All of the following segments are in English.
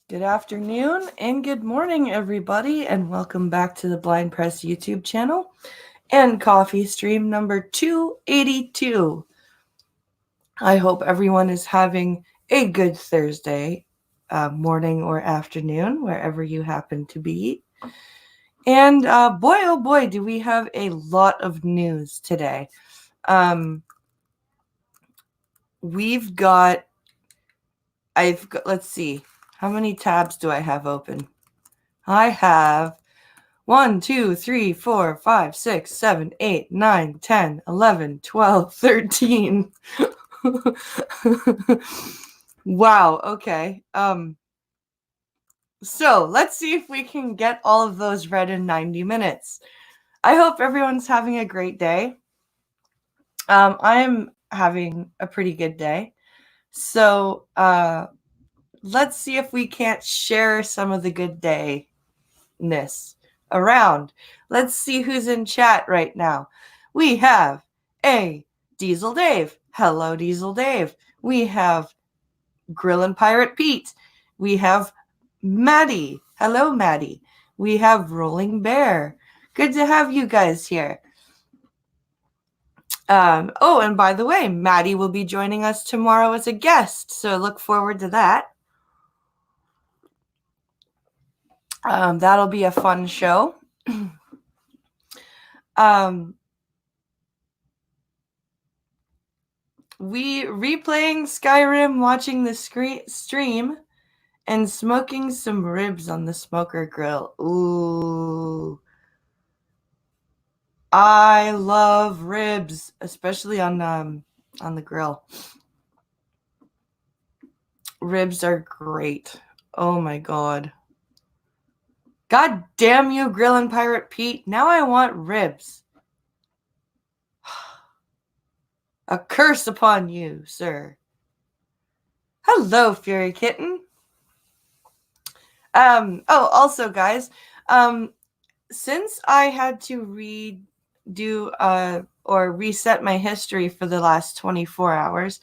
Good afternoon and good morning, everybody, and welcome back to the Blind Press YouTube channel and CoffeeStream number 282. I hope everyone is having a good Thursday morning or afternoon, wherever you happen to be. And boy, oh boy, do we have a lot of news today. Let's see, how many tabs do I have open? I have 1, 2, 3, 4, 5, 6, 7, 8, 9, 10, 11, 12, 13. Wow, okay. So let's see if we can get all of those read in 90 minutes. I hope everyone's having a great day. I'm having a pretty good day. So let's see if we can't share some of the good dayness around. Let's see who's in chat right now. We have Diesel Dave. Hello, Diesel Dave. We have Grillin' Pirate Pete. We have Maddie. Hello, Maddie. We have Rolling Bear. Good to have you guys here. Oh, and by the way, Maddie will be joining us tomorrow as a guest, so look forward to that. That'll be a fun show. We replaying Skyrim, watching the stream, and smoking some ribs on the smoker grill. Ooh. I love ribs, especially on the grill. Ribs are great. Oh my god. God damn you, Grillin' Pirate Pete. Now I want ribs. A curse upon you, sir. Hello, Fury Kitten. Also, guys, since I had to redo or reset my history for the last 24 hours,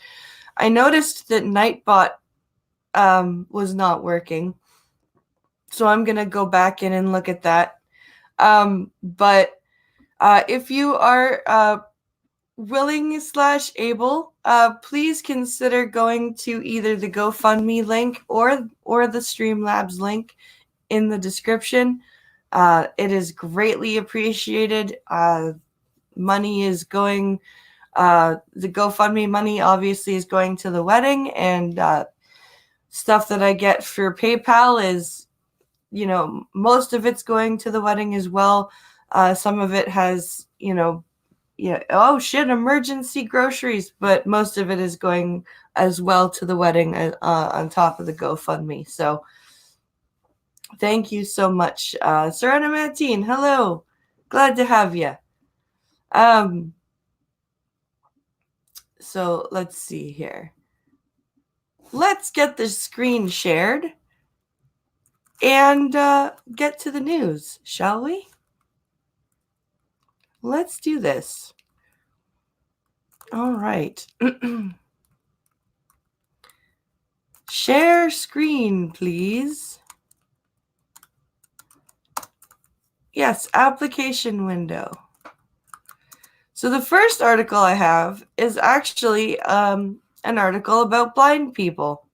I noticed that Nightbot was not working. So I'm going to go back in and look at that. But if you are willing/able, please consider going to either the GoFundMe link or the Streamlabs link in the description. It is greatly appreciated. Money is going, the GoFundMe money obviously is going to the wedding, and stuff that I get for PayPal is, most of it's going to the wedding as well. Some of it has, oh shit, emergency groceries, but most of it is going as well to the wedding on top of the GoFundMe. So thank you so much. Serena Mantine, hello. Glad to have you. So let's see here. Let's get the screen shared and get to the news, shall we? Let's do this. All right. Share screen, please. Yes, application window. So the first article I have is actually an article about blind people.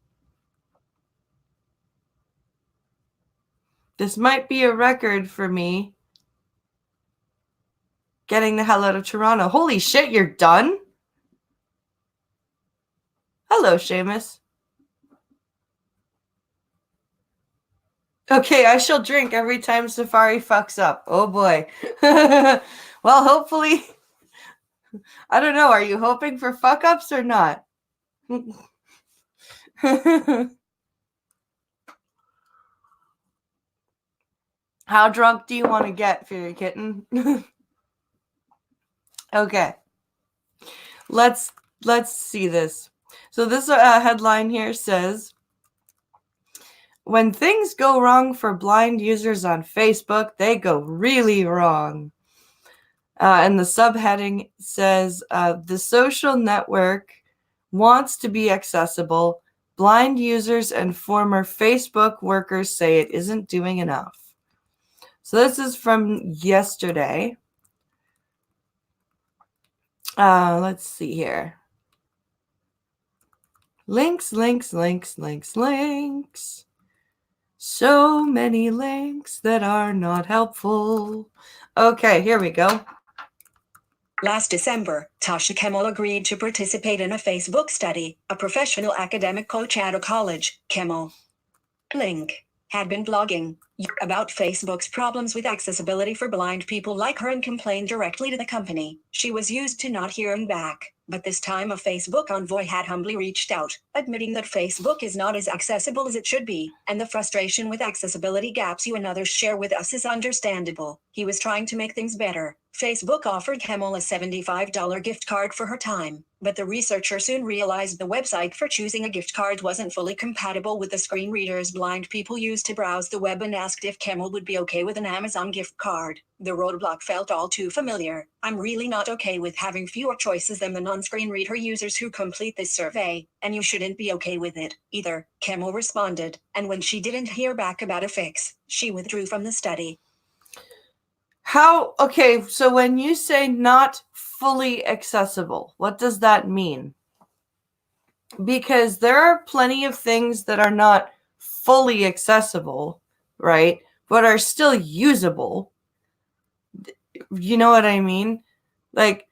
This might be a record for me getting the hell out of Toronto. Holy shit, you're done? Hello, Seamus. Okay, I shall drink every time Safari fucks up. Oh boy. Well, hopefully, I don't know. Are you hoping for fuck ups or not? How drunk do you want to get, Fury Kitten? Okay. Let's see this. So this headline here says, when things go wrong for blind users on Facebook, they go really wrong. And the subheading says, the social network wants to be accessible, Blind users and former Facebook workers say it isn't doing enough. So this is from yesterday. Let's see here. Links. So many links that are not helpful. Okay, here we go. Last December, Tasha Kemmel agreed to participate in a Facebook study. A professional academic coach at a college, Kemmel Link had been blogging about Facebook's problems with accessibility for blind people like her and complained directly to the company. She was used to not hearing back, but this time a Facebook envoy had humbly reached out, admitting that Facebook is not as accessible as it should be, and the frustration with accessibility gaps you and others share with us is understandable. He was trying to make things better. Facebook offered Kemmel a $75 gift card for her time, but the researcher soon realized the website for choosing a gift card wasn't fully compatible with the screen readers blind people use to browse the web and asked if Kemmel would be okay with an Amazon gift card. The roadblock felt all too familiar. I'm really not okay with having fewer choices than the non-screen reader users who complete this survey, and you shouldn't be okay with it, either, Kemmel responded, and when she didn't hear back about a fix, she withdrew from the study. Okay, so when you say not fully accessible, what does that mean? Because there are plenty of things that are not fully accessible, right? But are still usable. You know what I mean? Like,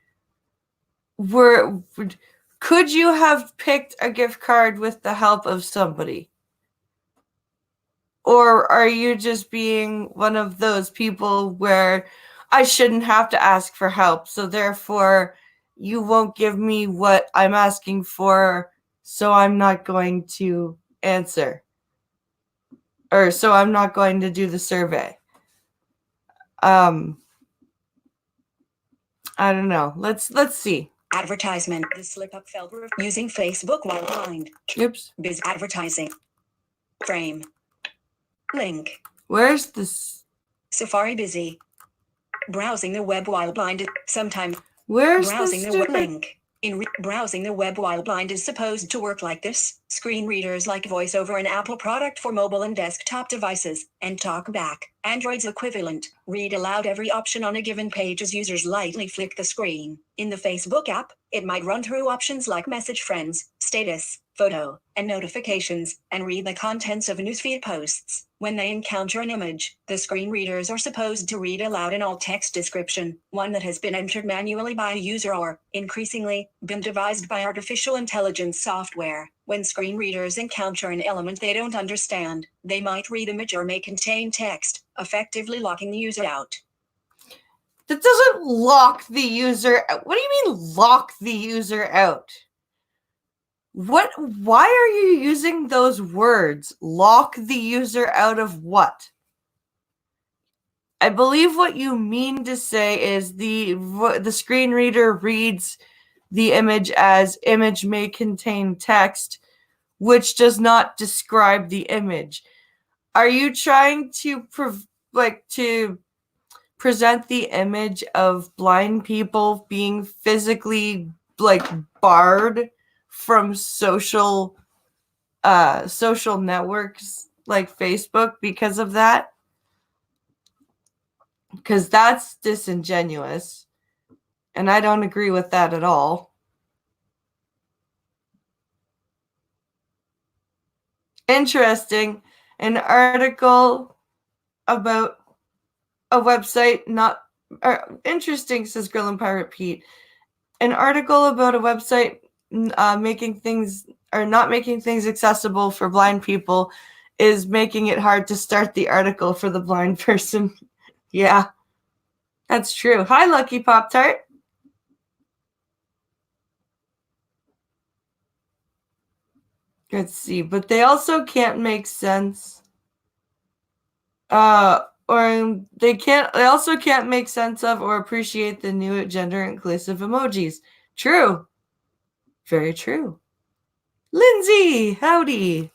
could you have picked a gift card with the help of somebody? Or are you just being one of those people where I shouldn't have to ask for help, so therefore you won't give me what I'm asking for, so I'm not going to answer? Or so I'm not going to do the survey. I don't know. Let's see. Advertisement. The slip-up felt using Facebook while blind. Oops. Biz advertising. Frame. Link. Where's this? Safari busy. Browsing the web while blind. Sometime. Where's browsing the the web link? Browsing the web while blind is supposed to work like this. Screen readers like VoiceOver, an Apple product for mobile and desktop devices, and TalkBack, Android's equivalent, read aloud every option on a given page as users lightly flick the screen. In the Facebook app, it might run through options like message friends, status, photo, and notifications, and read the contents of newsfeed posts. When they encounter an image, the screen readers are supposed to read aloud an alt-text description, one that has been entered manually by a user or, increasingly, been devised by artificial intelligence software. When screen readers encounter an element they don't understand, they might read image or may contain text, effectively locking the user out. That doesn't lock the user out. What do you mean lock the user out? Why are you using those words? Lock the user out of what? I believe what you mean to say is the screen reader reads the image as image may contain text, which does not describe the image. Are you trying to present the image of blind people being physically barred from social networks like Facebook because of that? Because that's disingenuous, and I don't agree with that at all. Interesting. An article about a website interesting, says Grill and Pirate Pete. An article about a website not making things accessible for blind people is making it hard to start the article for the blind person. Yeah, that's true. Hi, Lucky Pop-Tart. Let's see, but they also can't make sense. They also can't make sense of or appreciate the new gender inclusive emojis. True. Very true. Lindsay, howdy.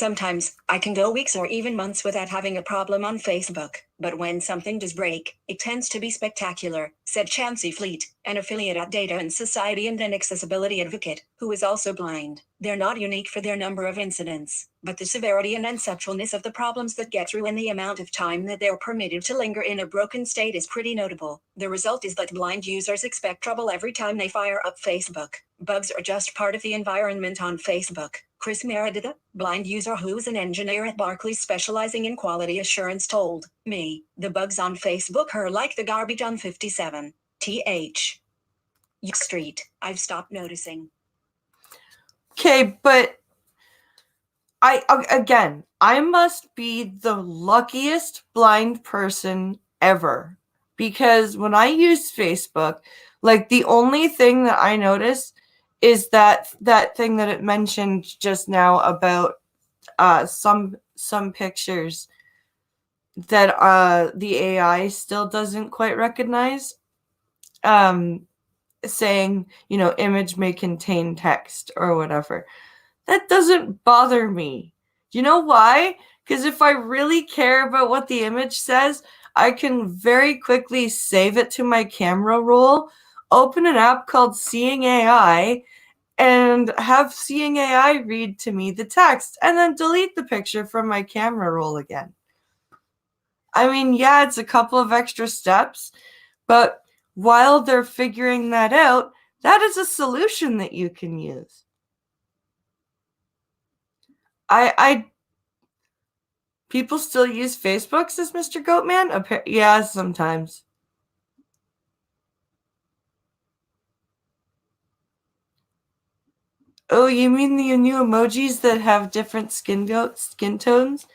Sometimes, I can go weeks or even months without having a problem on Facebook, but when something does break, it tends to be spectacular, said Chancey Fleet, an affiliate at Data and Society and an accessibility advocate, who is also blind. They're not unique for their number of incidents, but the severity and unsuccessfulness of the problems that get through and the amount of time that they're permitted to linger in a broken state is pretty notable. The result is that blind users expect trouble every time they fire up Facebook. Bugs are just part of the environment on Facebook. Chris Meredith, blind user who's an engineer at Barclays specializing in quality assurance, told me, the bugs on Facebook are like the garbage on 57. Street. I've stopped noticing. Okay, but I must be the luckiest blind person ever, because when I use Facebook, like the only thing that I notice is that thing that it mentioned just now about some pictures that the AI still doesn't quite recognize, saying, image may contain text or whatever. That doesn't bother me. You know why? Because if I really care about what the image says, I can very quickly save it to my camera roll, open an app called Seeing AI, and have Seeing AI read to me the text, and then delete the picture from my camera roll again. I mean, yeah, it's a couple of extra steps, but while they're figuring that out, that is a solution that you can use. People still use Facebook, says Mr. Goatman? Yeah, sometimes. Oh, you mean the new emojis that have different skin tones?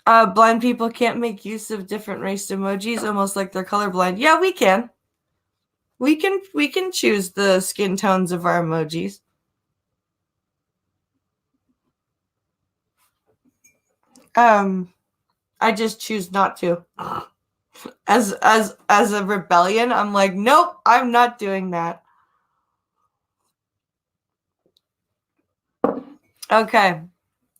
Blind people can't make use of different race emojis, almost like they're colorblind. Yeah, we can. We can choose the skin tones of our emojis. I just choose not to. As a rebellion, I'm like, nope, I'm not doing that. Okay,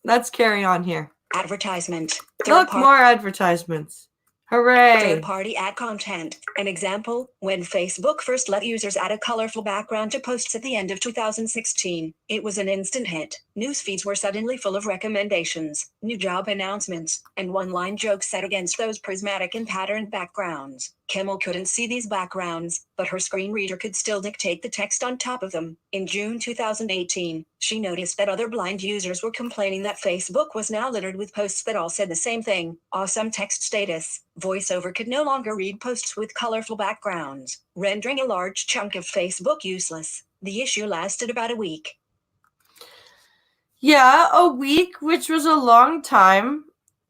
let's carry on here. Advertisement. Look, more advertisements. Hooray! Third-party ad content. An example, when Facebook first let users add a colorful background to posts at the end of 2016, it was an instant hit. News feeds were suddenly full of recommendations, new job announcements, and one-line jokes set against those prismatic and patterned backgrounds. Kimmel couldn't see these backgrounds, but her screen reader could still dictate the text on top of them. In June 2018, she noticed that other blind users were complaining that Facebook was now littered with posts that all said the same thing: awesome text status. VoiceOver could no longer read posts with colorful backgrounds, rendering a large chunk of Facebook useless. The issue lasted about a week. Yeah, a week, which was a long time,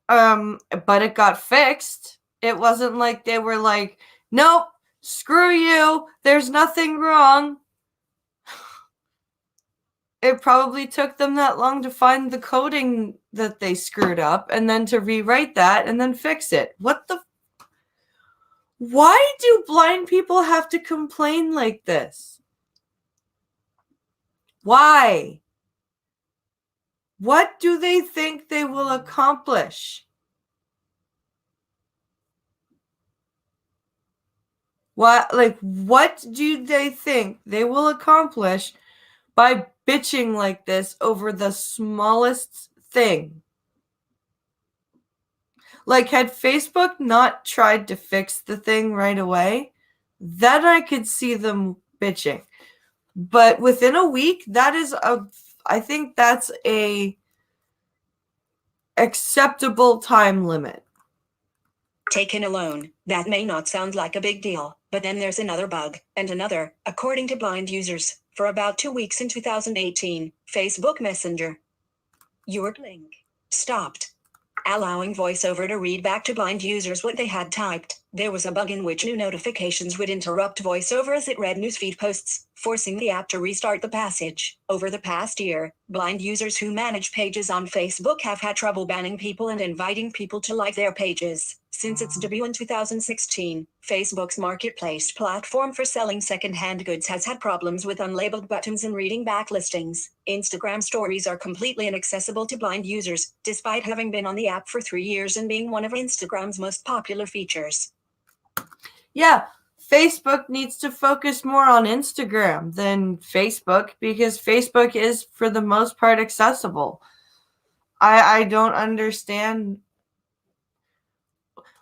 but it got fixed. It wasn't like they were like, nope, screw you, there's nothing wrong. It probably took them that long to find the coding that they screwed up and then to rewrite that and then fix it. Why do blind people have to complain like this? Why? What do they think they will accomplish? What do they think they will accomplish by bitching like this over the smallest thing? Like, had Facebook not tried to fix the thing right away, then I could see them bitching. But within a week, I think that's a acceptable time limit. Taken alone, that may not sound like a big deal, but then there's another bug, and another, according to blind users. For about 2 weeks in 2018, Facebook Messenger, your link, stopped, allowing VoiceOver to read back to blind users what they had typed. There was a bug in which new notifications would interrupt VoiceOver as it read newsfeed posts, forcing the app to restart the passage. Over the past year, blind users who manage pages on Facebook have had trouble banning people and inviting people to like their pages. Since its debut in 2016, Facebook's marketplace platform for selling secondhand goods has had problems with unlabeled buttons and reading back listings. Instagram stories are completely inaccessible to blind users, despite having been on the app for 3 years and being one of Instagram's most popular features. Yeah, Facebook needs to focus more on Instagram than Facebook because Facebook is, for the most part, accessible. I don't understand.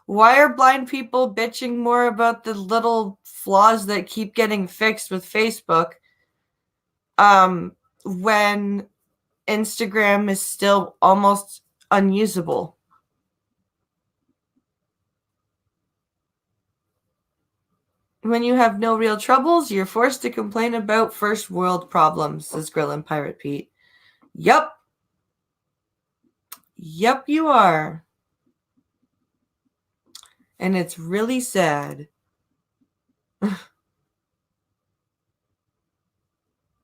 Why are blind people bitching more about the little flaws that keep getting fixed with Facebook when Instagram is still almost unusable? When you have no real troubles, you're forced to complain about first world problems, says Grillin' Pirate Pete. Yup. Yup, you are. And it's really sad.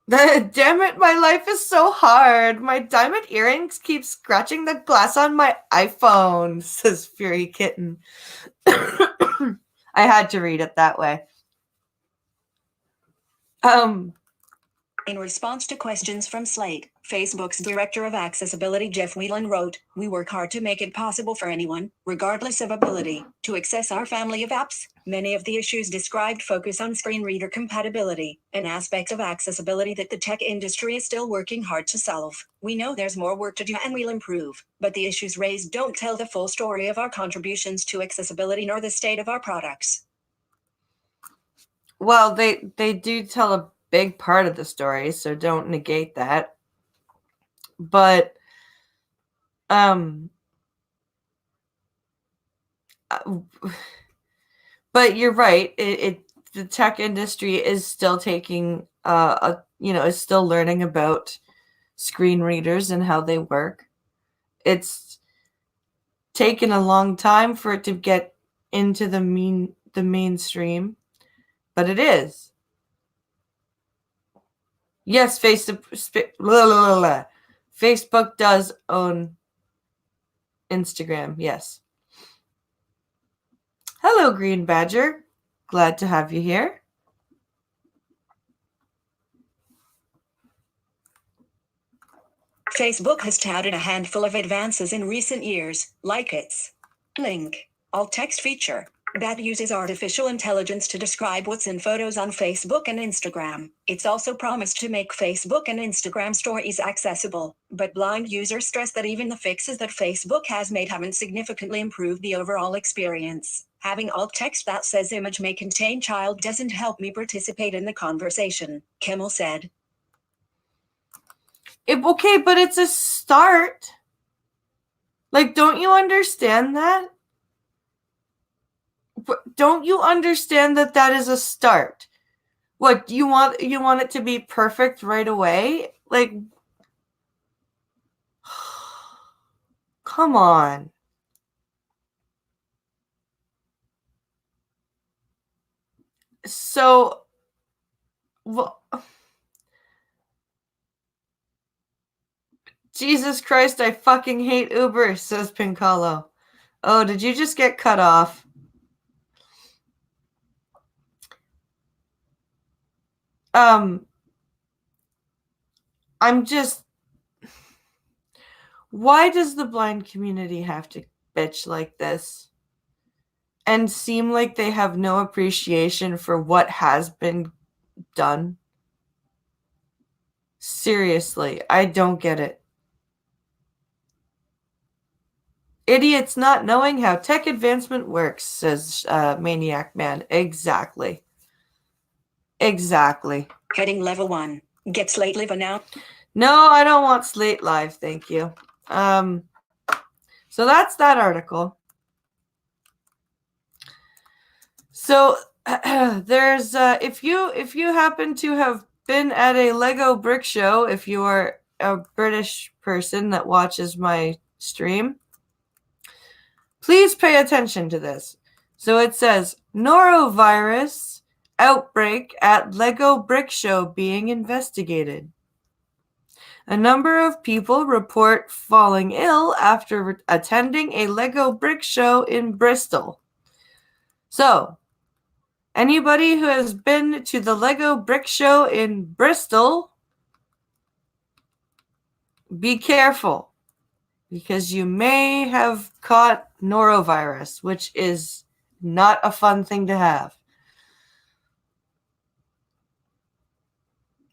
Damn it, my life is so hard. My diamond earrings keep scratching the glass on my iPhone, says Fury Kitten. I had to read it that way. In response to questions from Slate, Facebook's Director of Accessibility Jeff Whelan wrote, "We work hard to make it possible for anyone, regardless of ability, to access our family of apps. Many of the issues described focus on screen reader compatibility, an aspect of accessibility that the tech industry is still working hard to solve. We know there's more work to do and we'll improve, but the issues raised don't tell the full story of our contributions to accessibility nor the state of our products." Well, they do tell a big part of the story, so don't negate that. But but you're right. The tech industry is still taking is still learning about screen readers and how they work. It's taken a long time for it to get into the mainstream, but it is. Yes, Facebook does own Instagram, yes. Hello, Green Badger. Glad to have you here. Facebook has touted a handful of advances in recent years, like its link alt text feature that uses artificial intelligence to describe what's in photos on Facebook and Instagram. It's also promised to make Facebook and Instagram stories accessible, but blind users stress that even the fixes that Facebook has made haven't significantly improved the overall experience. "Having alt text that says image may contain child doesn't help me participate in the conversation," Kimmel said. Okay, but it's a start. Like, don't you understand that? Don't you understand that that is a start? What, you want it to be perfect right away? Like, come on. So, well, Jesus Christ, I fucking hate Uber, says Pincalo. Oh, did you just get cut off? I'm just... Why does the blind community have to bitch like this? And seem like they have no appreciation for what has been done? Seriously, I don't get it. Idiots not knowing how tech advancement works, says Maniac Man. Exactly. Exactly. Heading level 1. Get Slate Live now. No, I don't want Slate Live, thank you. So that's that article. So there's if you happen to have been at a Lego brick show, if you are a British person that watches my stream, please pay attention to this. So it says norovirus outbreak at Lego brick show being investigated. A number of people report falling ill after attending a Lego brick show in Bristol. So, anybody who has been to the Lego brick show in Bristol, be careful, because you may have caught norovirus, which is not a fun thing to have.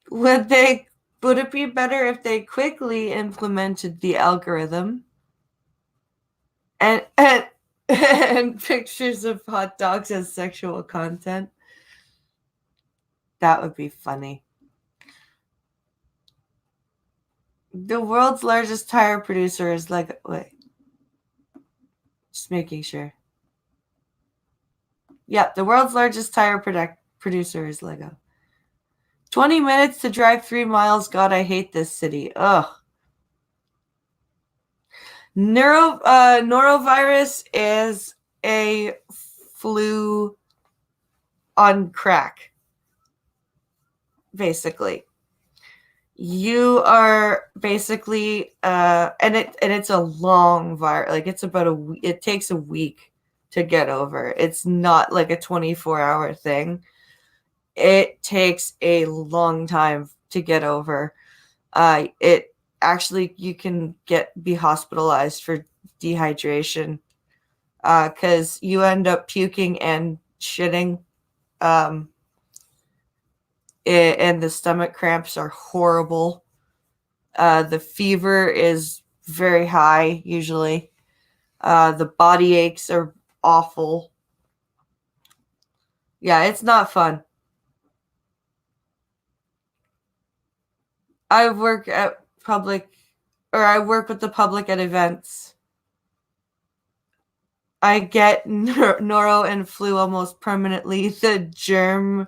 Would it be better if they quickly implemented the algorithm and and pictures of hot dogs as sexual content? That would be funny. The world's largest tire producer is Lego. Wait. Just making sure. Yeah, the world's largest tire producer is Lego. 20 minutes to drive 3 miles. God, I hate this city. Ugh. Norovirus is a flu on crack, basically. You are basically, and it's a long virus. Like it's about it takes a week to get over. It's not like a 24-hour thing. It takes a long time to get over. It actually, you can be hospitalized for dehydration because you end up puking and shitting. And the stomach cramps are horrible. The fever is very high, usually. The body aches are awful. Yeah, it's not fun. I work with the public at events. I get noro and flu almost permanently. The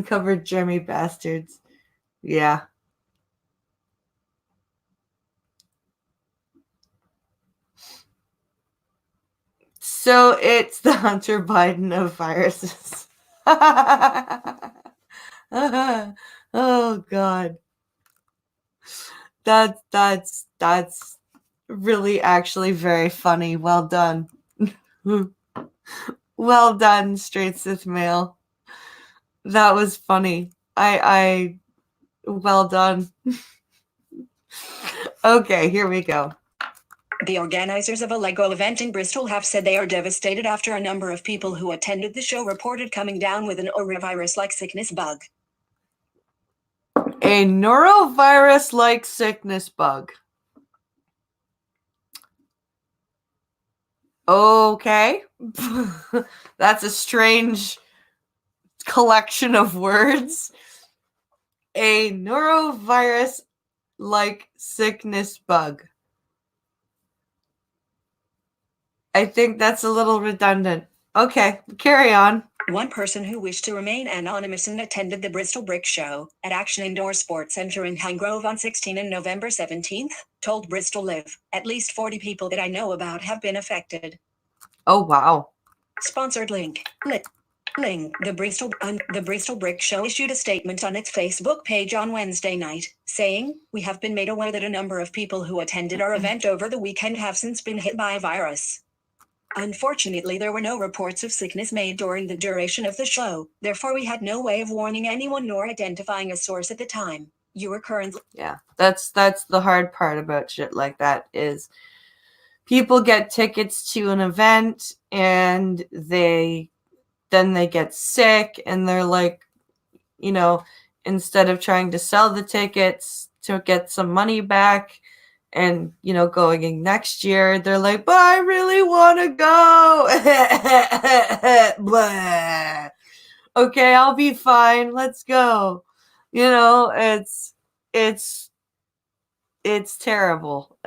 covered germy bastards. Yeah. So it's the Hunter Biden of viruses. Oh God. That's really actually very funny. Well done. Well done, Straight Sith Male. That was funny. I well done. Okay, here we go. The organizers of a Lego event in Bristol have said they are devastated after a number of people who attended the show reported coming down with an norovirus-like sickness bug. A norovirus-like sickness bug. Okay. That's a strange collection of words. A norovirus-like sickness bug. I think that's a little redundant. Okay, carry on. One person who wished to remain anonymous and attended the Bristol Brick Show at Action Indoor Sports Centre in Hangrove on 16 and November 17th, told Bristol Live. At least 40 people that I know about have been affected. Oh, wow. Sponsored link. The Bristol Brick Show issued a statement on its Facebook page on Wednesday night, saying, "We have been made aware that a number of people who attended our event over the weekend have since been hit by a virus. Unfortunately, there were no reports of sickness made during the duration of the show. Therefore, we had no way of warning anyone nor identifying a source at the time. You are currently..." Yeah, that's the hard part about shit like that is people get tickets to an event and then they get sick and they're like, instead of trying to sell the tickets to get some money back and, going next year, they're like, but I really want to go. Blah. Okay, I'll be fine. Let's go. It's terrible.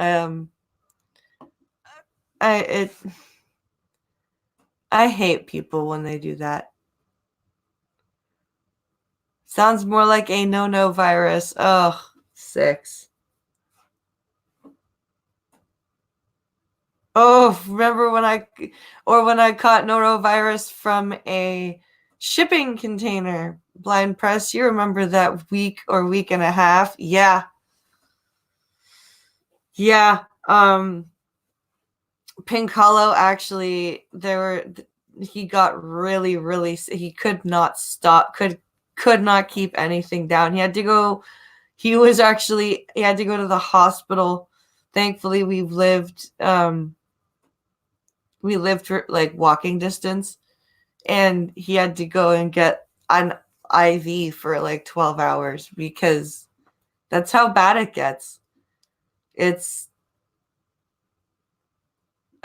I hate people when they do that. Sounds more like a no virus. Ugh, 6. Oh, remember when I caught norovirus from a shipping container. Blind Press, you remember that week or week and a half? Yeah. Yeah. Pink Hollow, actually, he got really, he could not stop, could not keep anything down. He had to go to the hospital. Thankfully, we lived for like walking distance, and he had to go and get an IV for like 12 hours because that's how bad it gets.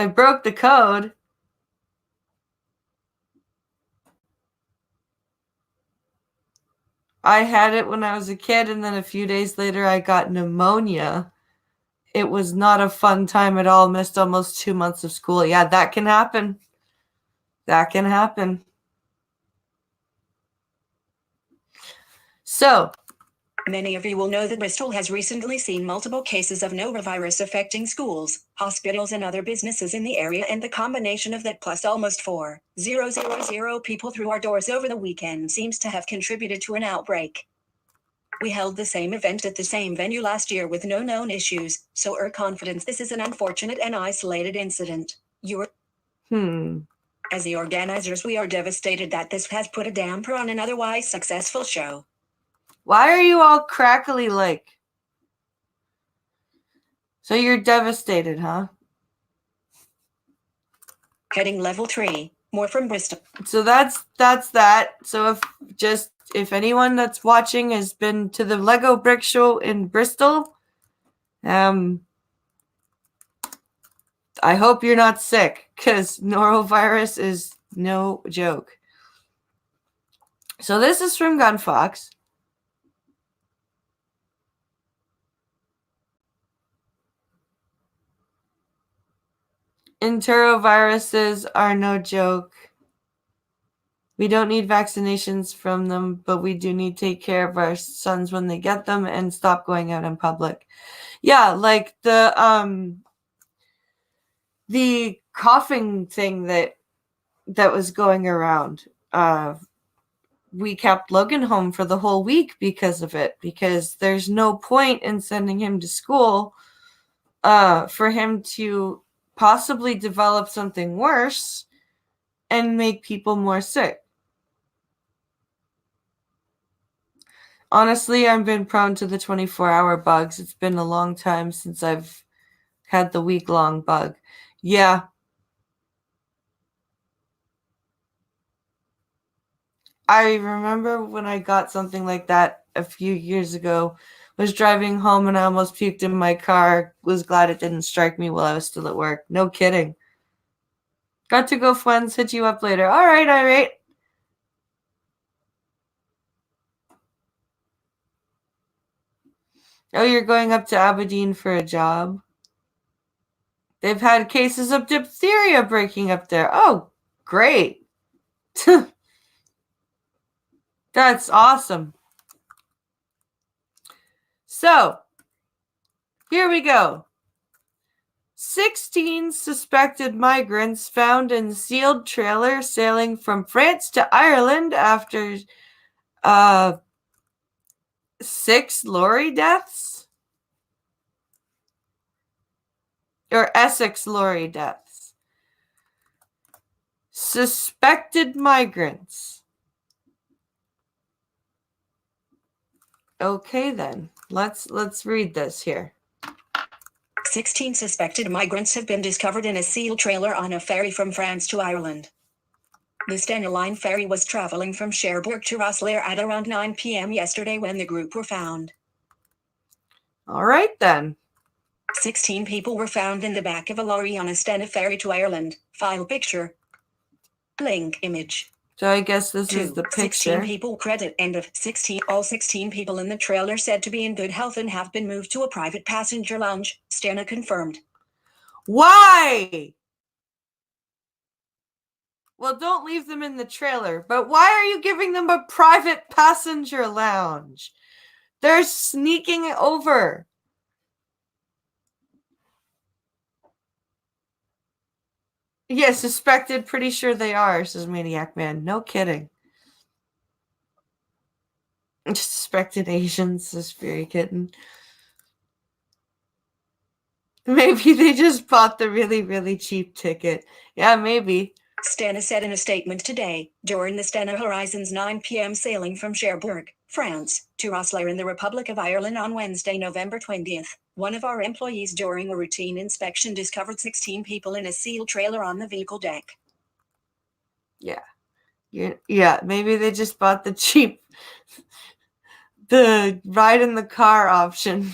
I broke the code. I had it when I was a kid, and then a few days later I got pneumonia. It was not a fun time at all. Missed almost 2 months of school. Yeah, that can happen. That can happen. So, many of you will know that Bristol has recently seen multiple cases of norovirus affecting schools, hospitals, and other businesses in the area, and the combination of that plus almost 4,000 people through our doors over the weekend seems to have contributed to an outbreak. We held the same event at the same venue last year with no known issues, so we're confident this is an unfortunate and isolated incident. As the organizers, we are devastated that this has put a damper on an otherwise successful show. Why are you all crackly like? So you're devastated, huh? Heading level 3. More from Bristol. So that's that. So if anyone that's watching has been to the Lego Brick Show in Bristol, I hope you're not sick, because norovirus is no joke. So this is from Gunfox. Enteroviruses are no joke. We don't need vaccinations from them, but we do need to take care of our sons when they get them and stop going out in public. Yeah, like the coughing thing that was going around. We kept Logan home for the whole week because of it, because there's no point in sending him to school for him to possibly develop something worse and make people more sick. Honestly, I've been prone to the 24-hour bugs. It's been a long time since I've had the week-long bug. Yeah. I remember when I got something like that a few years ago. Was driving home and I almost puked in my car. Was glad it didn't strike me while I was still at work. No kidding. Got to go, friends. Hit you up later. All right. Oh, you're going up to Aberdeen for a job? They've had cases of diphtheria breaking up there. Oh, great. That's awesome. So, here we go. 16 suspected migrants found in sealed trailer sailing from France to Ireland after 6 lorry deaths? Or Essex lorry deaths. Suspected migrants. Okay, then. Let's read this here. 16 suspected migrants have been discovered in a sealed trailer on a ferry from France to Ireland. The Stena Line ferry was traveling from Cherbourg to Rosslare at around 9 p.m. yesterday when the group were found. All right, then. 16 people were found in the back of a lorry on a Stena ferry to Ireland. File picture. Link image. So I guess this is the picture. 16 people credit end of 16. All 16 people in the trailer said to be in good health and have been moved to a private passenger lounge, Stena confirmed. Why? Well, don't leave them in the trailer, but why are you giving them a private passenger lounge? They're sneaking over. Yeah, suspected. Pretty sure they are, says Maniac Man. No kidding. Suspected Asians, this fairy kitten. Maybe they just bought the really, really cheap ticket. Yeah, maybe. Stena said in a statement today, during the Stena Horizon's 9 p.m. sailing from Cherbourg, France, to Rosselaar in the Republic of Ireland on Wednesday, November 20th, one of our employees during a routine inspection discovered 16 people in a sealed trailer on the vehicle deck. Yeah. Yeah, maybe they just bought the ride in the car option.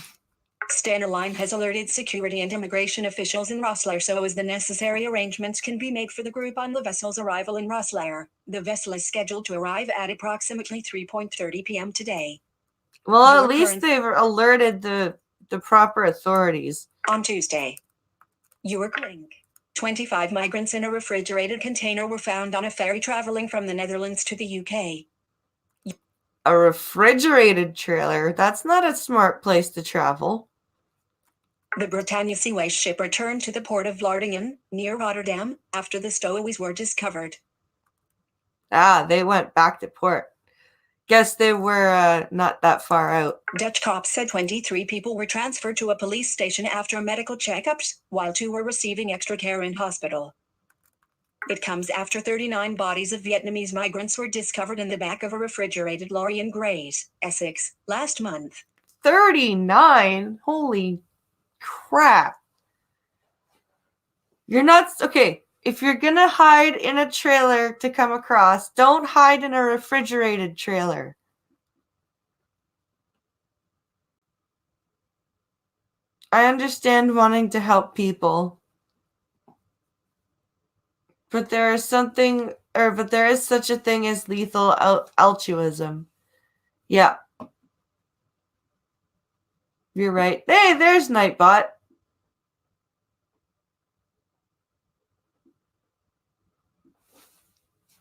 Stena Line has alerted security and immigration officials in Rosselaar so as the necessary arrangements can be made for the group on the vessel's arrival in Rosselaar. The vessel is scheduled to arrive at approximately 3:30 p.m. today. Well, at least they've alerted the proper authorities. On Tuesday, York Link. 25 migrants in a refrigerated container were found on a ferry traveling from the Netherlands to the UK. A refrigerated trailer? That's not a smart place to travel. The Britannia Seaways ship returned to the port of Vlissingen, near Rotterdam, after the stowaways were discovered. Ah, they went back to port. Guess they were not that far out. Dutch cops said 23 people were transferred to a police station after medical checkups, while 2 were receiving extra care in hospital. It comes after 39 bodies of Vietnamese migrants were discovered in the back of a refrigerated lorry in Grays, Essex, last month. 39? Holy crap. You're not... Okay, if you're gonna hide in a trailer to come across, don't hide in a refrigerated trailer. I understand wanting to help people. But there is such a thing as lethal altruism. Yeah. You're right. Hey, there's Nightbot.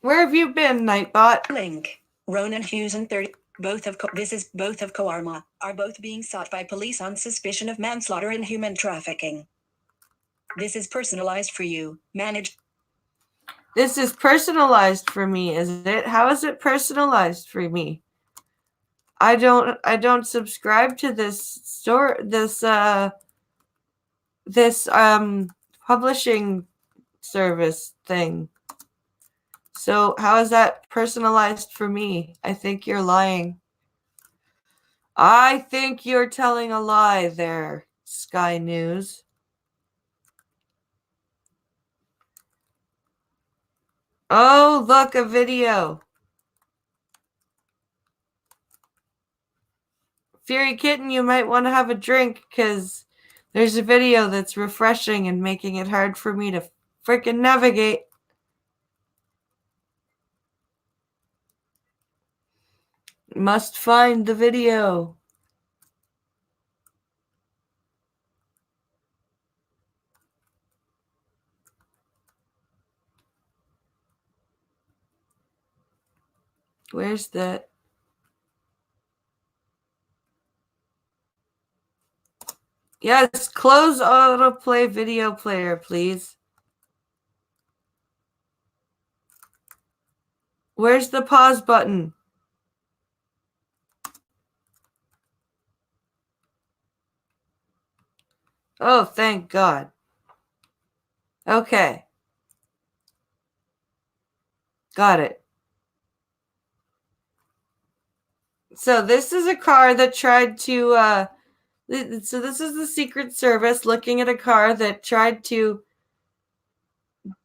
Where have you been, Nightbot? Link. Ronan Hughes and 30, both of Coarma, are both being sought by police on suspicion of manslaughter and human trafficking. This is personalized for you. Managed. This is personalized for me, is it? How is it personalized for me? I don't subscribe to this publishing service thing. So how is that personalized for me? I think you're lying. I think you're telling a lie there, Sky News. Oh, look, a video. Fairy Kitten, you might want to have a drink because there's a video that's refreshing and making it hard for me to freaking navigate. Must find the video. Where's that? Yes, close autoplay video player, please. Where's the pause button? Oh, thank God. Okay. Got it. So this is a car that tried to, so this is the Secret Service looking at a car that tried to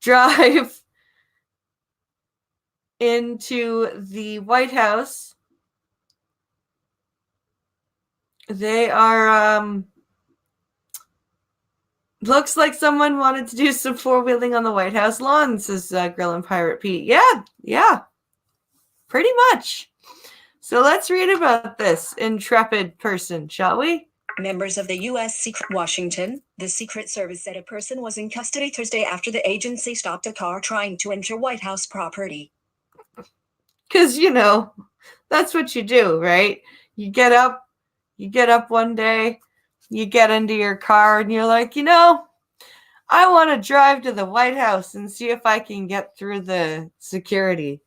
drive into the White House. They are, looks like someone wanted to do some four-wheeling on the White House lawn, says Grill and Pirate Pete. Yeah, pretty much. So let's read about this intrepid person, shall we? Members of the U.S. Secret Washington, the Secret Service said a person was in custody Thursday after the agency stopped a car trying to enter White House property. Because, that's what you do, right? You get up one day, you get into your car, and you're like, I want to drive to the White House and see if I can get through the security.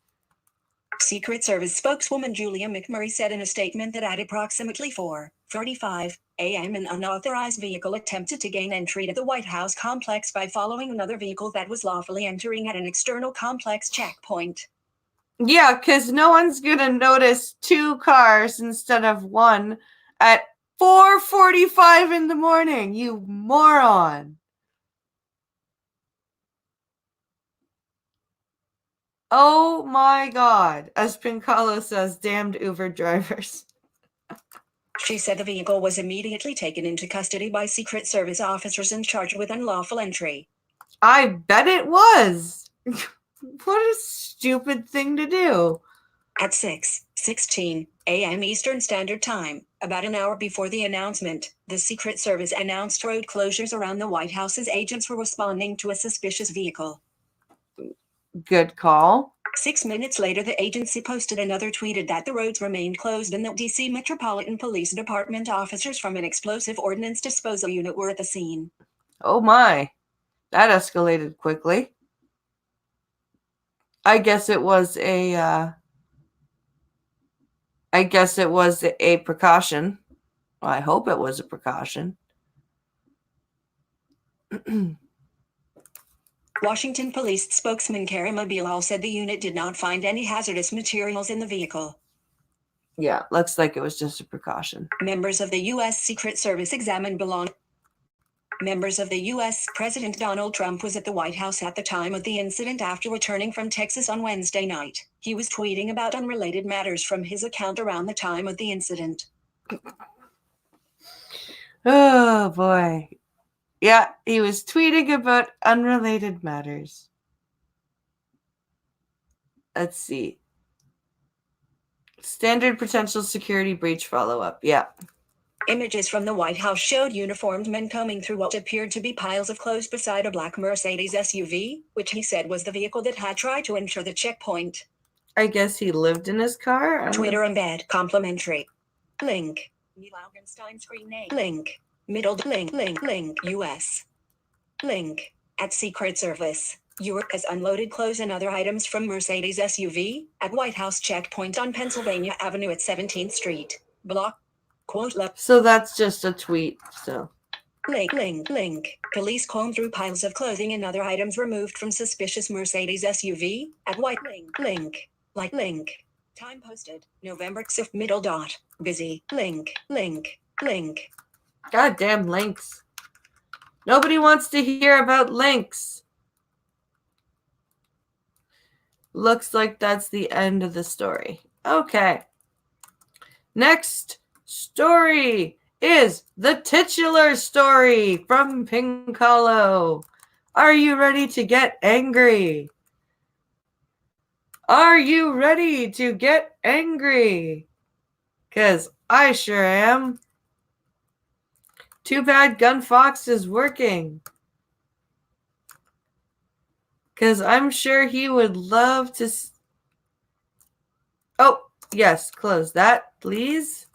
Secret Service spokeswoman Julia McMurray said in a statement that at approximately 4:45 a.m. an unauthorized vehicle attempted to gain entry to the White House complex by following another vehicle that was lawfully entering at an external complex checkpoint. Yeah, because no one's going to notice two cars instead of one at 4:45 in the morning, you moron. Oh my God. As Pincalo says, damned Uber drivers. She said the vehicle was immediately taken into custody by Secret Service officers and charged with unlawful entry. I bet it was. What a stupid thing to do. At 6:16 a.m. Eastern Standard Time, about an hour before the announcement, the Secret Service announced road closures around the White House as agents were responding to a suspicious vehicle. Good call. 6 minutes later, the agency posted another tweeted that the roads remained closed and that D.C. Metropolitan Police Department officers from an explosive ordnance disposal unit were at the scene. Oh my. That escalated quickly. I guess it was a precaution. Well, I hope it was a precaution. Washington Police spokesman Karima Bilal said the unit did not find any hazardous materials in the vehicle. Yeah, looks like it was just a precaution. Members of the U.S. Secret Service examined belongings. Members of the U.S. President Donald Trump was at the White House at the time of the incident after returning from Texas on Wednesday night. He was tweeting about unrelated matters from his account around the time of the incident. Oh boy. Yeah, he was tweeting about unrelated matters. Let's see. Standard potential security breach follow-up. Yeah. Images from the White House showed uniformed men combing through what appeared to be piles of clothes beside a black Mercedes SUV, which he said was the vehicle that had tried to enter the checkpoint. I guess he lived in his car. Twitter embed complimentary. Link. Neil Augenstein screen name. Link. Middle link US. Link. At Secret Service. York has unloaded clothes and other items from Mercedes SUV at White House checkpoint on Pennsylvania Avenue at 17th Street. Block. Quote. So that's just a tweet. So. Link. Police combed through piles of clothing and other items removed from suspicious Mercedes SUV at White Link. Time posted. November 6th. Middle dot. Busy. Link. Goddamn links. Nobody wants to hear about links. Looks like that's the end of the story. Okay. Next story is the titular story from Pincalo. Are you ready to get angry? Are you ready to get angry? Because I sure am. Too bad Gun Fox is working. Because I'm sure he would love to... Oh, yes, close that, please.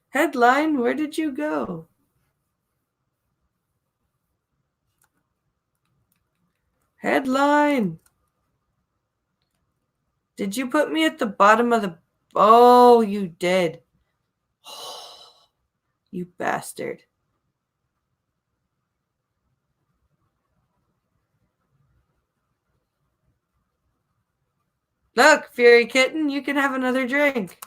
Headline, where did you go? Headline. Did you put me at the bottom of the... Oh, you did. You bastard. Look, Fury Kitten, you can have another drink.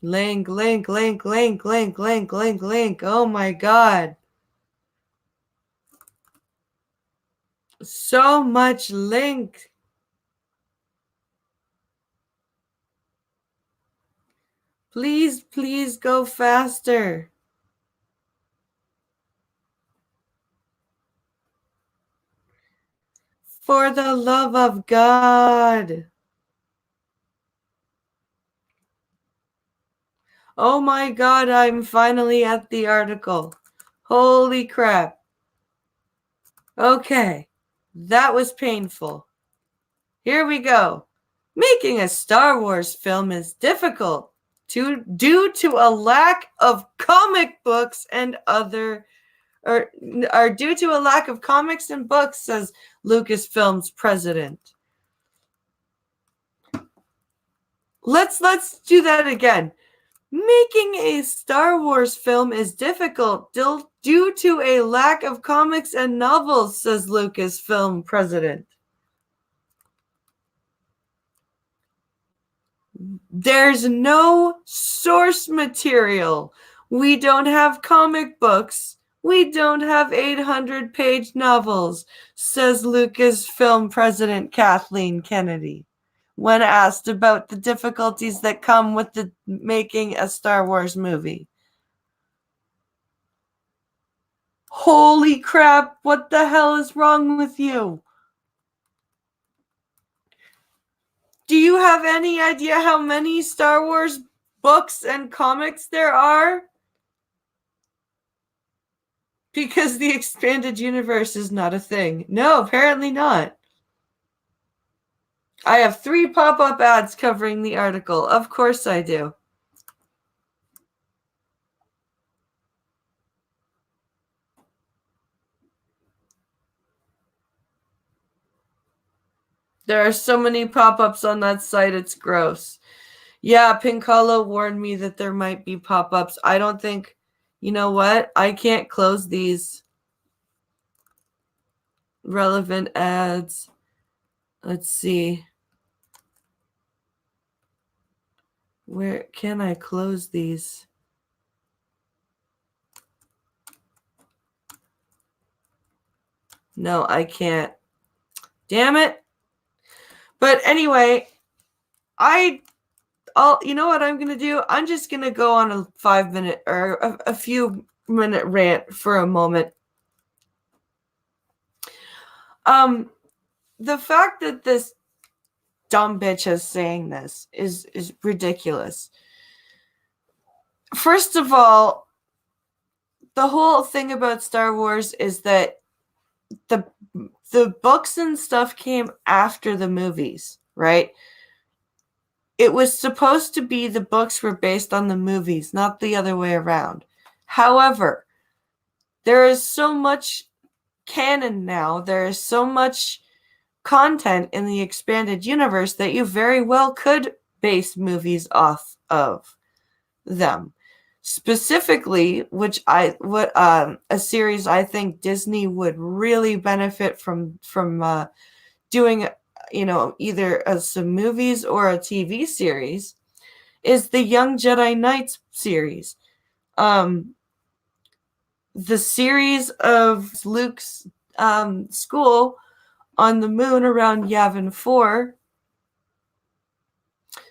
Link. Oh my God. So much link. Please go faster. For the love of God. Oh my God, I'm finally at the article. Holy crap. Okay, that was painful. Here we go. Making a Star Wars film is difficult due to a lack of comic books and due to a lack of comics and books, says Lucasfilm's president. Let's do that again. Making a Star Wars film is difficult due to a lack of comics and novels, says Lucasfilm president. There's no source material. We don't have comic books. We don't have 800-page novels, says Lucasfilm president Kathleen Kennedy, when asked about the difficulties that come with making a Star Wars movie. Holy crap, what the hell is wrong with you? Do you have any idea how many Star Wars books and comics there are? Because the expanded universe is not a thing. No, apparently not. I have 3 pop-up ads covering the article. Of course I do. There are so many pop-ups on that site, it's gross. Yeah, Pinkalo warned me that there might be pop-ups. I don't think, you know what? I can't close these relevant ads. Let's see. Where can I close these? No, I can't. Damn it. But anyway, you know what I'm going to do? I'm just going to go on a 5-minute or a few minute rant for a moment. The fact that this dumb bitch is saying this is ridiculous. First of all, the whole thing about Star Wars is that the books and stuff came after the movies, right? It was supposed to be the books were based on the movies, not the other way around. However, there is so much canon now, there is so much content in the expanded universe that you very well could base movies off of them. Specifically, a series I think Disney would really benefit from doing, either some movies or a TV series, is the Young Jedi Knights series. The series of Luke's school on the moon around Yavin 4,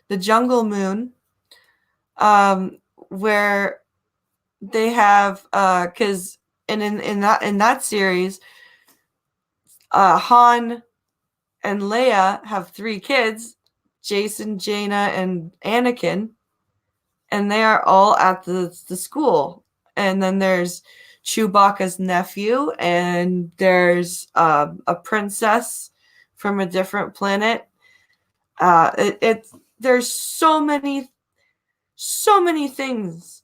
the Jungle Moon, where they have because in that series, Han and Leia have 3 kids, Jason, Jaina, and Anakin, and they are all at the school. And then there's Chewbacca's nephew, and there's a princess from a different planet. There's so many things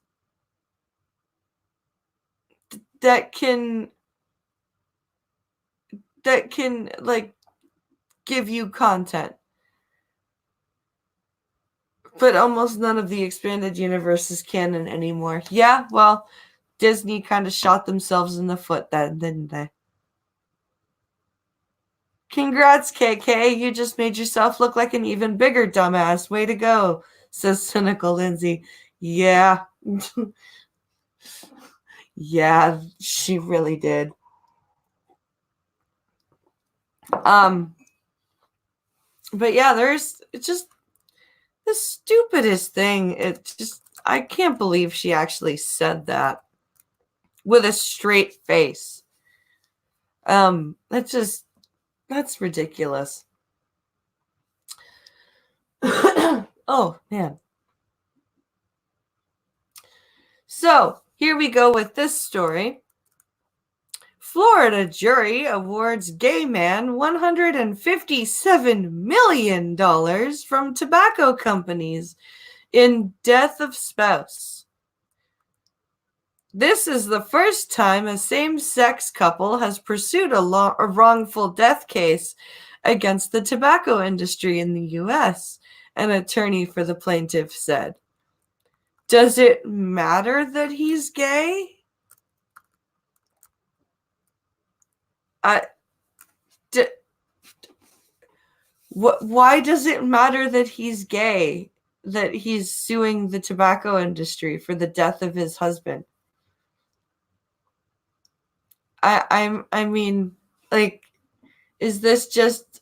that can like give you content, but almost none of the expanded universe is canon anymore. Yeah, well, Disney kind of shot themselves in the foot then, didn't they? Congrats, KK. You just made yourself look like an even bigger dumbass. Way to go, says cynical Lindsay. Yeah. Yeah, she really did. But yeah, it's just the stupidest thing. I can't believe she actually said that with a straight face. That's ridiculous. Oh, man. So, here we go with this story. Florida jury awards gay man $157 million from tobacco companies in death of spouse. This is the first time a same-sex couple has pursued a wrongful death case against the tobacco industry in the U.S., an attorney for the plaintiff said. Does it matter that he's gay? Why does it matter that he's gay, that he's suing the tobacco industry for the death of his husband? I mean, like, is this just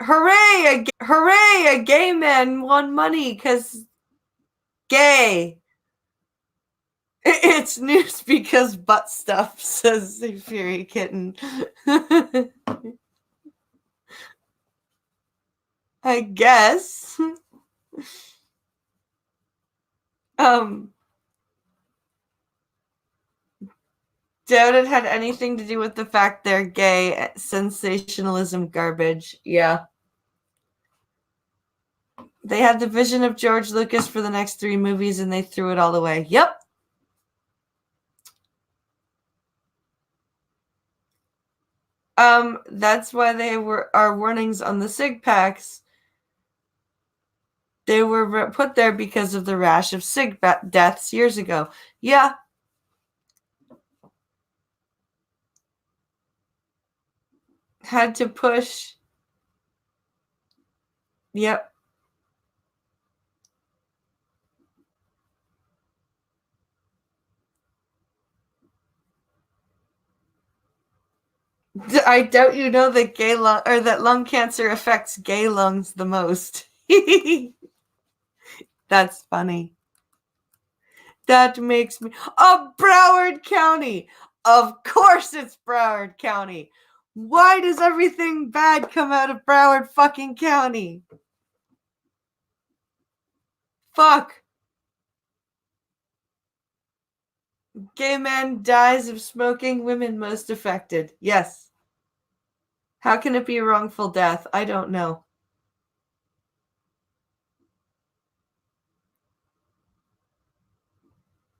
hooray, a gay man won money because gay? It's news because butt stuff, says the Fury Kitten. I guess. Doubt it had anything to do with the fact they're gay. Sensationalism garbage. Yeah. They had the vision of George Lucas for the next 3 movies and they threw it all away. Yep. That's why our warnings on the cig packs. They were put there because of the rash of cig deaths years ago. Yeah. Had to push. Yep. I doubt you know that that lung cancer affects gay lungs the most. That's funny. That makes me Broward County. Of course it's Broward County. Why does everything bad come out of Broward fucking County? Fuck. Gay man dies of smoking, women most affected. Yes. How can it be a wrongful death? I don't know.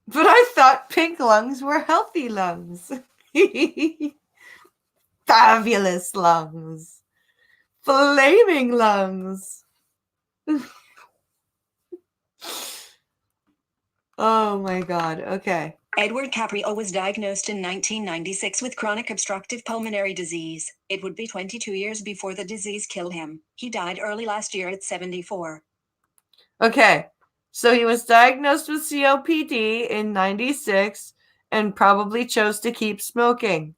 But I thought pink lungs were healthy lungs. Fabulous lungs. Flaming lungs. Oh my God. Okay. Edward Caprio was diagnosed in 1996 with chronic obstructive pulmonary disease. It would be 22 years before the disease killed him. He died early last year at 74. Okay. So he was diagnosed with COPD in 96 and probably chose to keep smoking.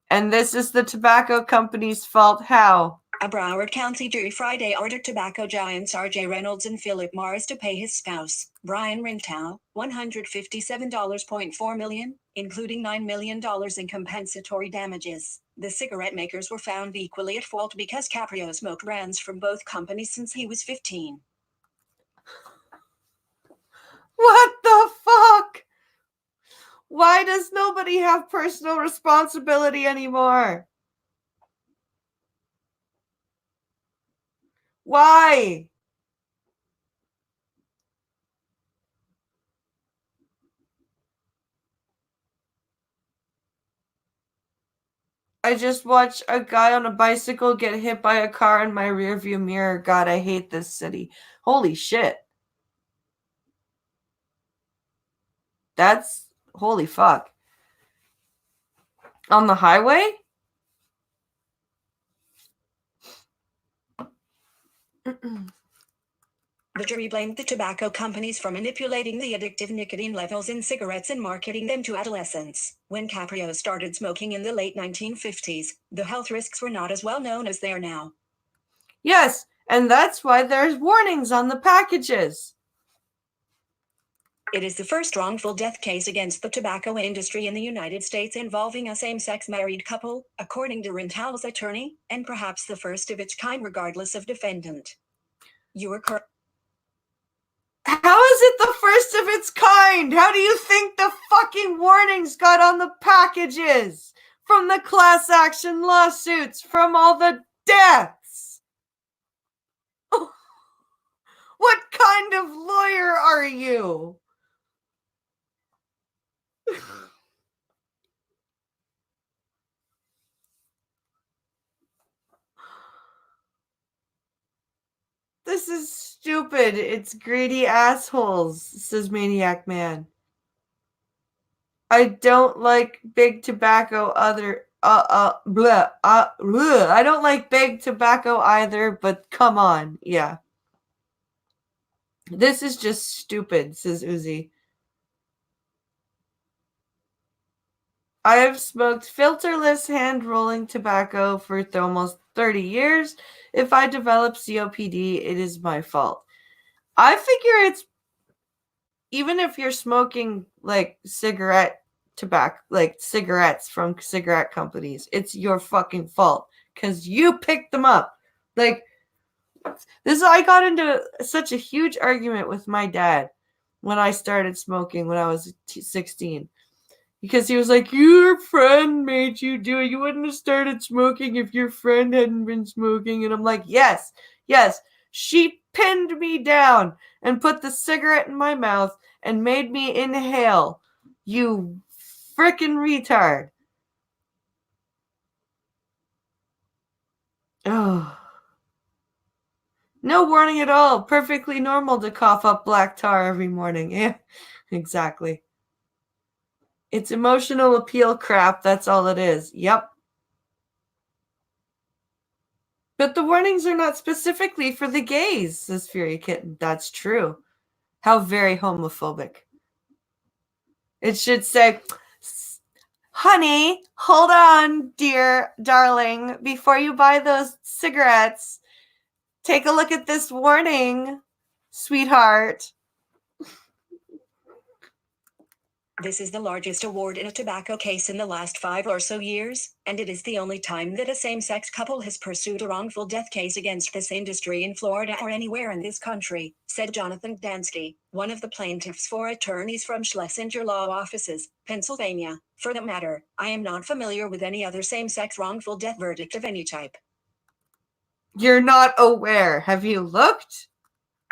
And this is the tobacco company's fault. How? A Broward County jury Friday ordered tobacco giants R.J. Reynolds and Philip Morris to pay his spouse, Brian Rintow, $157.4 million, including $9 million in compensatory damages. The cigarette makers were found equally at fault because Caprio smoked brands from both companies since he was 15. What the fuck? Why does nobody have personal responsibility anymore? Why? I just watched a guy on a bicycle get hit by a car in my rearview mirror. God, I hate this city. Holy shit. That's holy fuck. On the highway? The jury blamed the tobacco companies for manipulating the addictive nicotine levels in cigarettes and marketing them to adolescents. When Caprio started smoking in the late 1950s, the health risks were not as well known as they are now. Yes, and that's why there's warnings on the packages. It is the first wrongful death case against the tobacco industry in the United States involving a same-sex married couple, according to Rintow's attorney, and perhaps the first of its kind regardless of defendant. You are correct. How is it the first of its kind? How do you think the fucking warnings got on the packages? from the class action lawsuits, from all the deaths. What kind of lawyer are you? This is stupid. It's greedy assholes, says Maniac Man. I don't like big tobacco bleh. I don't like big tobacco either, but come on. Yeah. This is just stupid, says Uzi. I have smoked filterless hand-rolling tobacco for almost 30 years. If I develop COPD, it is my fault. I figure it's, even if you're smoking like cigarette tobacco, like cigarettes from cigarette companies, it's your fucking fault because you picked them up. Like, I got into such a huge argument with my dad when I started smoking when I was 16. Because he was like, your friend made you do it. You wouldn't have started smoking if your friend hadn't been smoking. And I'm like, yes. She pinned me down and put the cigarette in my mouth and made me inhale. You frickin' retard. Oh. No warning at all. Perfectly normal to cough up black tar every morning. Yeah, exactly. It's emotional appeal crap. That's all it is. Yep. But the warnings are not specifically for the gays, says Fury Kitten. That's true. How very homophobic. It should say, honey, hold on, dear darling, before you buy those cigarettes. Take a look at this warning, sweetheart. This is the largest award in a tobacco case in the last 5 or so years, and it is the only time that a same-sex couple has pursued a wrongful death case against this industry in Florida or anywhere in this country, said Jonathan Dansky, one of the plaintiffs' 4 attorneys from Schlesinger Law Offices, Pennsylvania. For that matter, I am not familiar with any other same-sex wrongful death verdict of any type. You're not aware. Have you looked?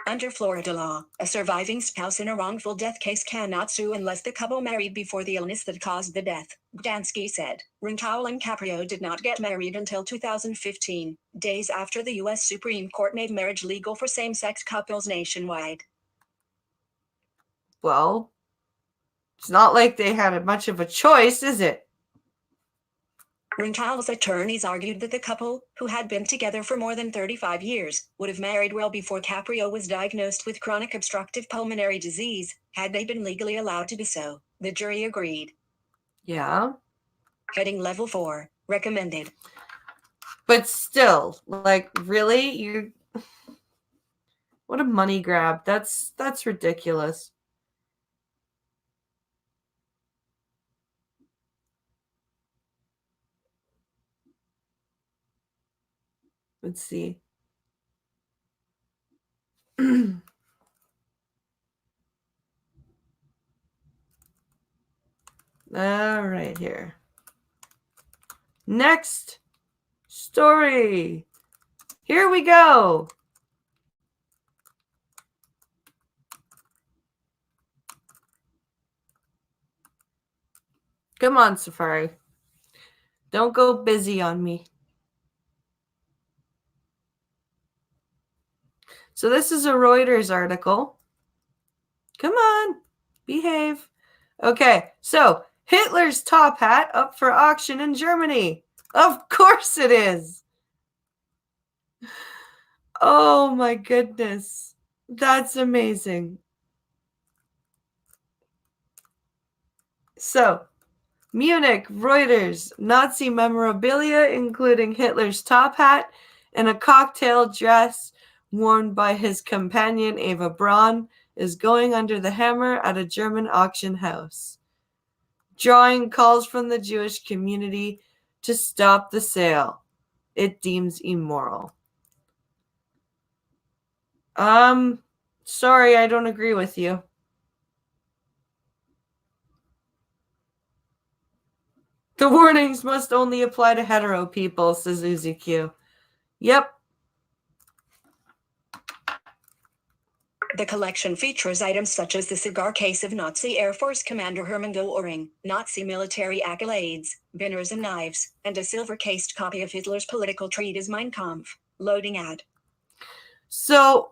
Under Florida law, a surviving spouse in a wrongful death case cannot sue unless the couple married before the illness that caused the death, Gdansky said. Rintoul and Caprio did not get married until 2015, days after the U.S. Supreme Court made marriage legal for same-sex couples nationwide. Well, it's not like they had much of a choice, is it? Rintoul's attorneys argued that the couple, who had been together for more than 35 years, would have married well before Caprio was diagnosed with chronic obstructive pulmonary disease, had they been legally allowed to do so. The jury agreed. Yeah. Heading level 4, recommended. But still, like, really? What a money grab. That's ridiculous. Let's see. All right, here. Next story. Here we go. Come on, Safari. Don't go busy on me. So this is a Reuters article. Come on, behave. Okay, so Hitler's top hat up for auction in Germany. Of course it is. Oh my goodness. That's amazing. So, Munich, Reuters, Nazi memorabilia, including Hitler's top hat and a cocktail dress worn by his companion Eva Braun, is going under the hammer at a German auction house, drawing calls from the Jewish community to stop the sale. It deems immoral. Sorry, I don't agree with you. The warnings must only apply to hetero people, says Uzi Q. Yep. The collection features items such as the cigar case of Nazi Air Force Commander Hermann Göring, Nazi military accolades, banners and knives, and a silver-cased copy of Hitler's political treatise Mein Kampf. Loading ad. So,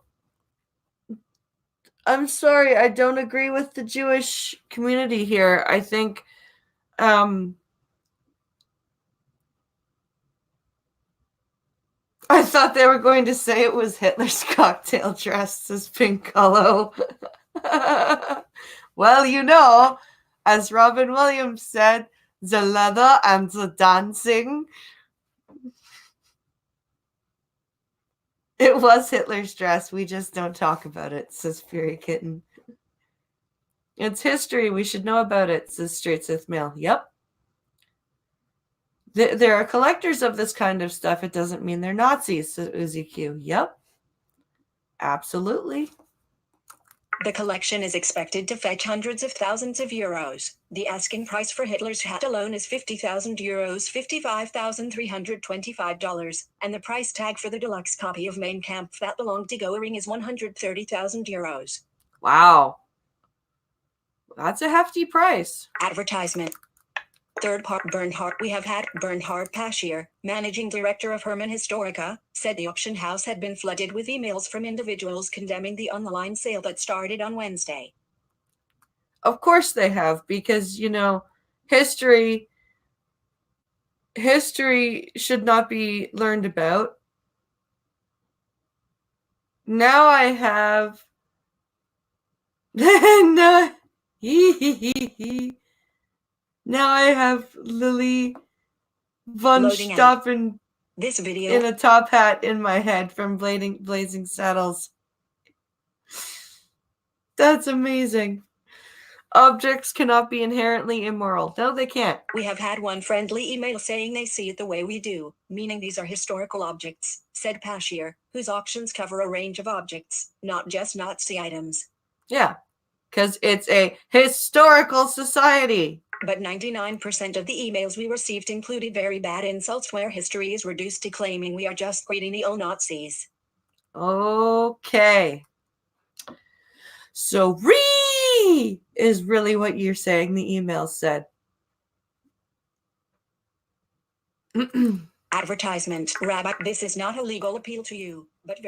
I'm sorry, I don't agree with the Jewish community here. I think, I thought they were going to say it was Hitler's cocktail dress, says Pinkolo. Well, you know, as Robin Williams said, the leather and the dancing. It was Hitler's dress. We just don't talk about it, says Fury Kitten. It's history. We should know about it, says Straight Sith Mail. Yep. There are collectors of this kind of stuff. It doesn't mean they're Nazis, says Uzi Q. Yep. Absolutely. The collection is expected to fetch hundreds of thousands of euros. The asking price for Hitler's hat alone is 50,000 euros, $55,325, and the price tag for the deluxe copy of Mein Kampf that belonged to Göring is 130,000 euros. Wow. That's a hefty price. Advertisement. Third part Bernhard. We have had Bernhard Paschier, managing director of Hermann Historica, said the auction house had been flooded with emails from individuals condemning the online sale that started on Wednesday. Of course they have, because, you know, history should not be learned about. Now I have no. Now I have Lily von Loading Stoppen This video in a top hat in my head from Blazing Saddles. That's amazing. Objects cannot be inherently immoral. No, they can't. We have had one friendly email saying they see it the way we do, meaning these are historical objects, said Paschier, whose auctions cover a range of objects, not just Nazi items. Yeah, because it's a historical society. But 99% of the emails we received included very bad insults where history is reduced to claiming we are just greedy neo-Nazis. Okay. So is really what you're saying, the email said. Advertisement. Rabbi, this is not a legal appeal to you, but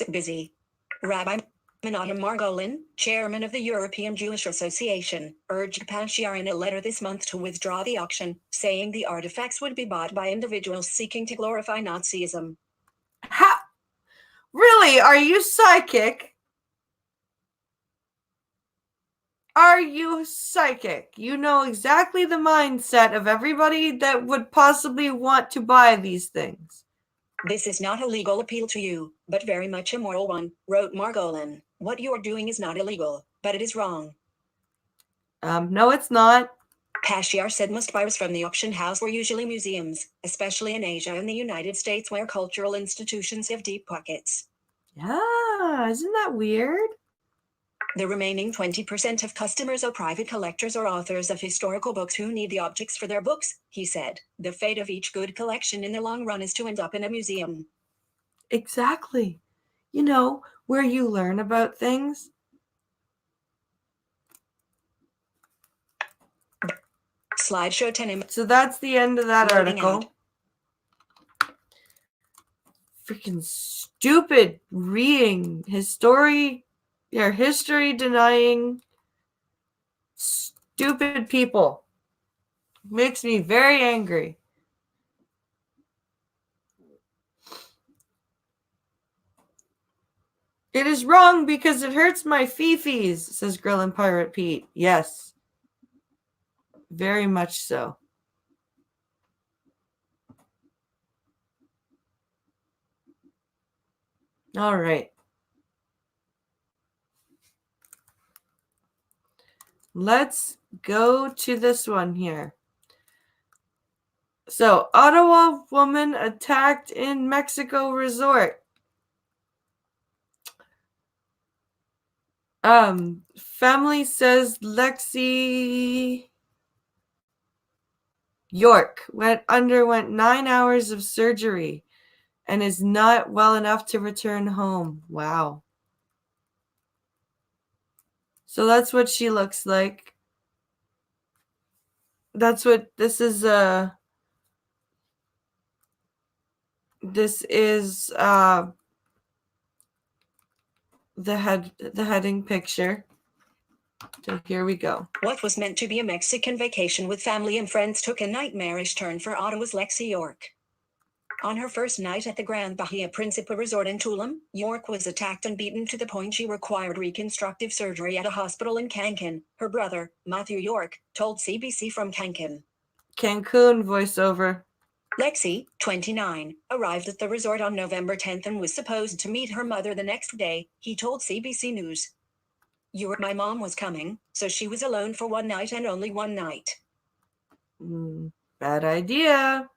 busy. Rabbi Menachem Margolin, chairman of the European Jewish Association, urged Paschier in a letter this month to withdraw the auction, saying the artifacts would be bought by individuals seeking to glorify Nazism. Really? Are you psychic? Are you psychic? You know exactly the mindset of everybody that would possibly want to buy these things. This is not a legal appeal to you, but very much a moral one, wrote Margolin. What you are doing is not illegal, but it is wrong. No, it's not. Paschier said most buyers from the auction house were usually museums, especially in Asia and the United States where cultural institutions have deep pockets. Yeah, isn't that weird? The remaining 20% of customers are private collectors or authors of historical books who need the objects for their books, he said. The fate of each good collection in the long run is to end up in a museum. Exactly. You know, where you learn about things. Slideshow 10. So that's the end of that Loading article. Freaking stupid reading. History denying stupid people. Makes me very angry. It is wrong because it hurts my fifis, says Grillin' Pirate Pete. Yes. Very much so. All right. Let's go to this one here. So, Ottawa woman attacked in Mexico resort. Family says Lexi York underwent 9 hours of surgery and is not well enough to return home. Wow. So that's what she looks like. That's what this is. This is the heading picture. So here we go. What was meant to be a Mexican vacation with family and friends took a nightmarish turn for Ottawa's Lexi York. On her first night at the Grand Bahia Principe Resort in Tulum, York was attacked and beaten to the point she required reconstructive surgery at a hospital in Cancun. Her brother, Matthew York, told CBC from Cancun voiceover. Lexi, 29, arrived at the resort on November 10th and was supposed to meet her mother the next day, he told CBC News. My mom was coming, so she was alone for one night and only one night. Bad idea.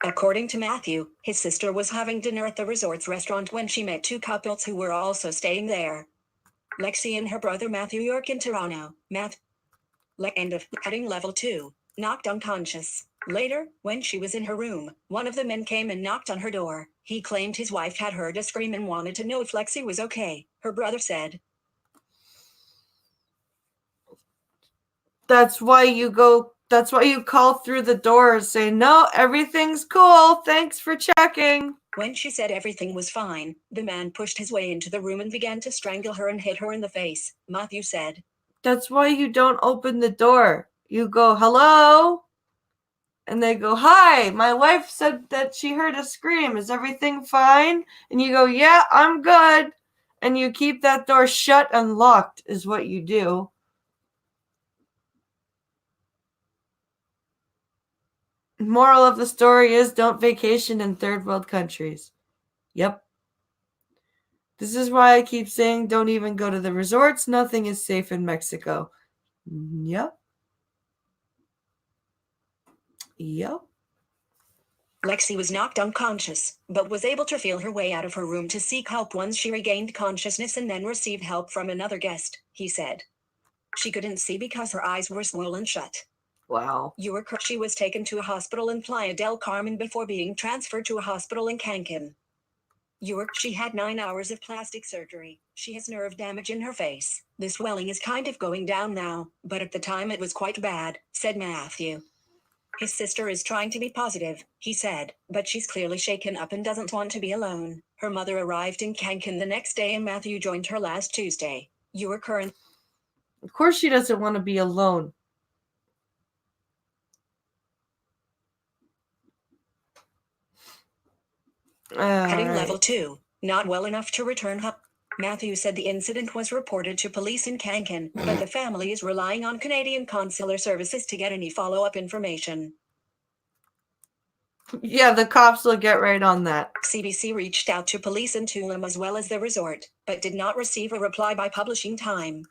According to Matthew, his sister was having dinner at the resort's restaurant when she met two couples who were also staying there. Lexi and her brother Matthew York in Toronto. End of heading level 2. Knocked unconscious. Later, when she was in her room, one of the men came and knocked on her door. He claimed his wife had heard a scream and wanted to know if Lexi was okay, her brother said. That's why you call through the door and say, no, everything's cool. Thanks for checking. When she said everything was fine, the man pushed his way into the room and began to strangle her and hit her in the face, Matthew said. That's why you don't open the door. You go, hello? And they go, hi, my wife said that she heard a scream. Is everything fine? And you go, yeah, I'm good. And you keep that door shut and locked is what you do. Moral of the story is don't vacation in third world countries. Yep. This is why I keep saying don't even go to the resorts. Nothing is safe in Mexico. Yep. Lexi was knocked unconscious, but was able to feel her way out of her room to seek help once she regained consciousness and then received help from another guest, he said. She couldn't see because her eyes were swollen shut. Wow. She was taken to a hospital in Playa del Carmen before being transferred to a hospital in Cancun. She had 9 hours of plastic surgery. She has nerve damage in her face. The swelling is kind of going down now, but at the time it was quite bad, said Matthew. His sister is trying to be positive, he said, but she's clearly shaken up and doesn't want to be alone. Her mother arrived in Cancun the next day and Matthew joined her last Tuesday. Of course she doesn't want to be alone. Heading level 2, not well enough to return home. Matthew said the incident was reported to police in Cancun, but the family is relying on Canadian consular services to get any follow-up information. Yeah, the cops will get right on that. CBC reached out to police in Tulum as well as the resort, but did not receive a reply by publishing time.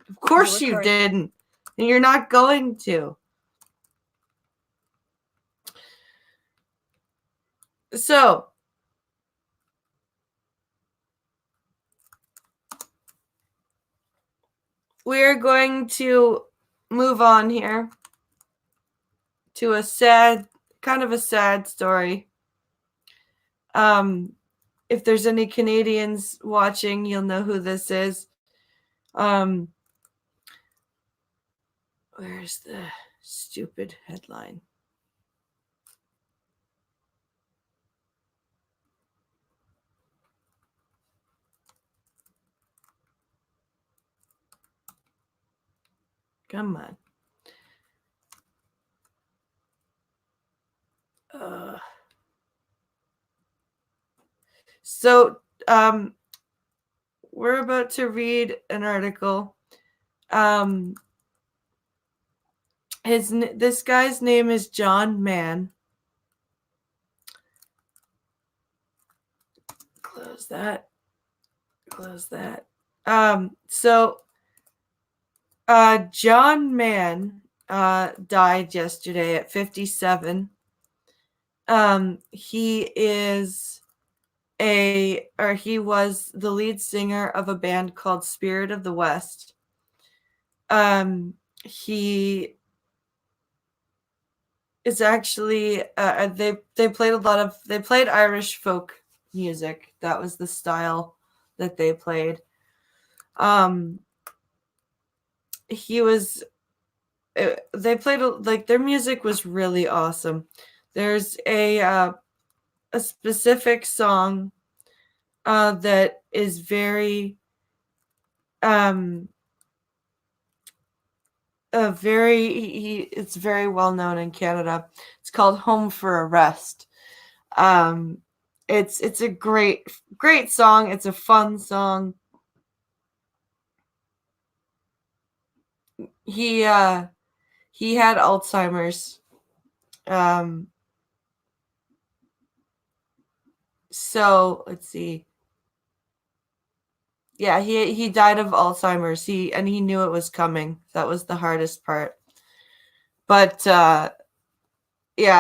Of course you didn't. And you're not going to. So, we're going to move on here to a kind of a sad story. If there's any Canadians watching, you'll know who this is. Where's the stupid headline? Come on. So, we're about to read an article. This guy's name is John Mann. Close that. John Mann died yesterday at 57. He is he was the lead singer of a band called Spirit of the West. He is actually they played Irish folk music. That was the style that they played. He was they played like their music was really awesome. There's a specific song that is very it's very well known in Canada. It's called Home for a Rest. It's a great song. It's a fun song. He had Alzheimer's. So let's see. Yeah, he died of Alzheimer's. He knew it was coming. That was the hardest part. But yeah,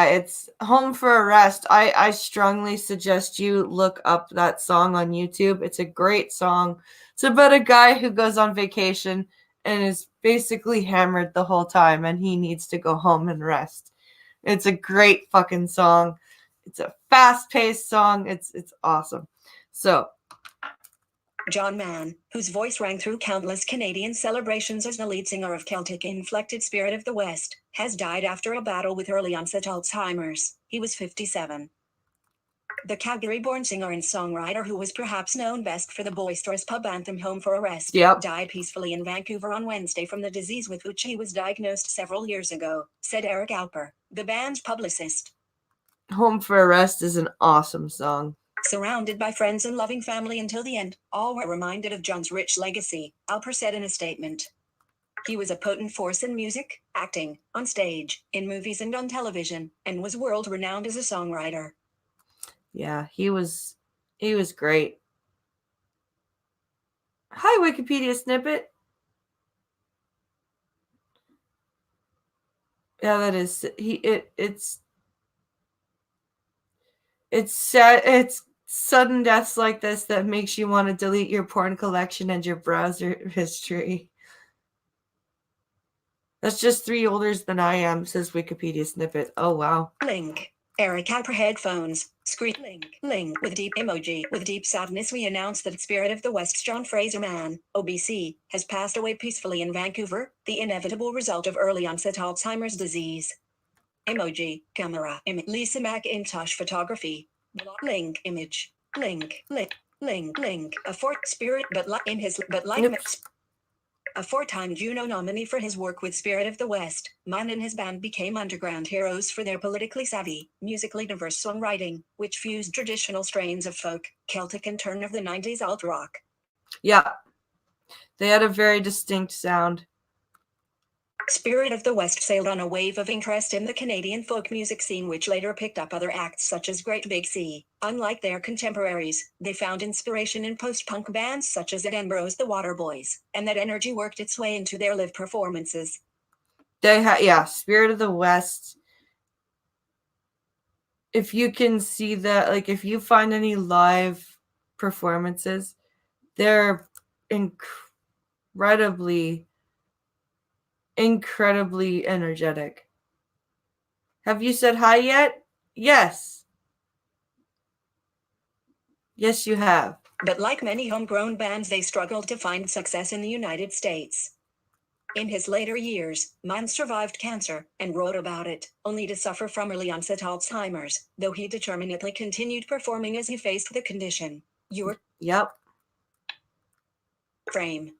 it's Home for a Rest. I strongly suggest you look up that song on YouTube. It's a great song. It's about a guy who goes on vacation and is basically hammered the whole time and he needs to go home and rest. It's a great fucking song. It's a fast-paced song. It's awesome. So, John Mann, whose voice rang through countless Canadian celebrations as the lead singer of Celtic-inflected Spirit of the West, has died after a battle with early-onset Alzheimer's. He was 57. The Calgary-born singer and songwriter, who was perhaps known best for the boisterous pub anthem Home for a Rest, died peacefully in Vancouver on Wednesday from the disease with which he was diagnosed several years ago, said Eric Alper, the band's publicist. Home for a Rest is an awesome song. Surrounded by friends and loving family until the end, all were reminded of John's rich legacy, Alper said in a statement. He was a potent force in music, acting, on stage, in movies and on television, and was world-renowned as a songwriter. Yeah, he was great. Hi, Wikipedia snippet. Yeah, that is it's sad. It's sudden deaths like this that makes you want to delete your porn collection and your browser history. That's just 3 older than I am, says Wikipedia snippet. Oh wow. Link. Eric Alper headphones. Screen link with deep emoji. With deep sadness, we announce that Spirit of the West's John Fraser Mann, OBC, has passed away peacefully in Vancouver, the inevitable result of early onset Alzheimer's disease. Emoji, camera, Lisa McIntosh photography. Link, image, link, a fourth Spirit, but like in his, but like. Oops. A 4-time Juno nominee for his work with Spirit of the West, Mann and his band became underground heroes for their politically savvy, musically diverse songwriting, which fused traditional strains of folk, Celtic and turn of the 90s alt-rock. Yeah. They had a very distinct sound. Spirit of the West sailed on a wave of interest in the Canadian folk music scene, which later picked up other acts such as Great Big Sea. Unlike their contemporaries, they found inspiration in post-punk bands such as Edinburgh's The Waterboys, and that energy worked its way into their live performances. Spirit of the West. If you can see that, like if you find any live performances, they're incredibly energetic. Have you said hi yet? Yes. Yes, you have. But like many homegrown bands, they struggled to find success in the United States. In his later years, Mann survived cancer and wrote about it, only to suffer from early onset Alzheimer's, though he determinedly continued performing as he faced the condition. Yep. Frame.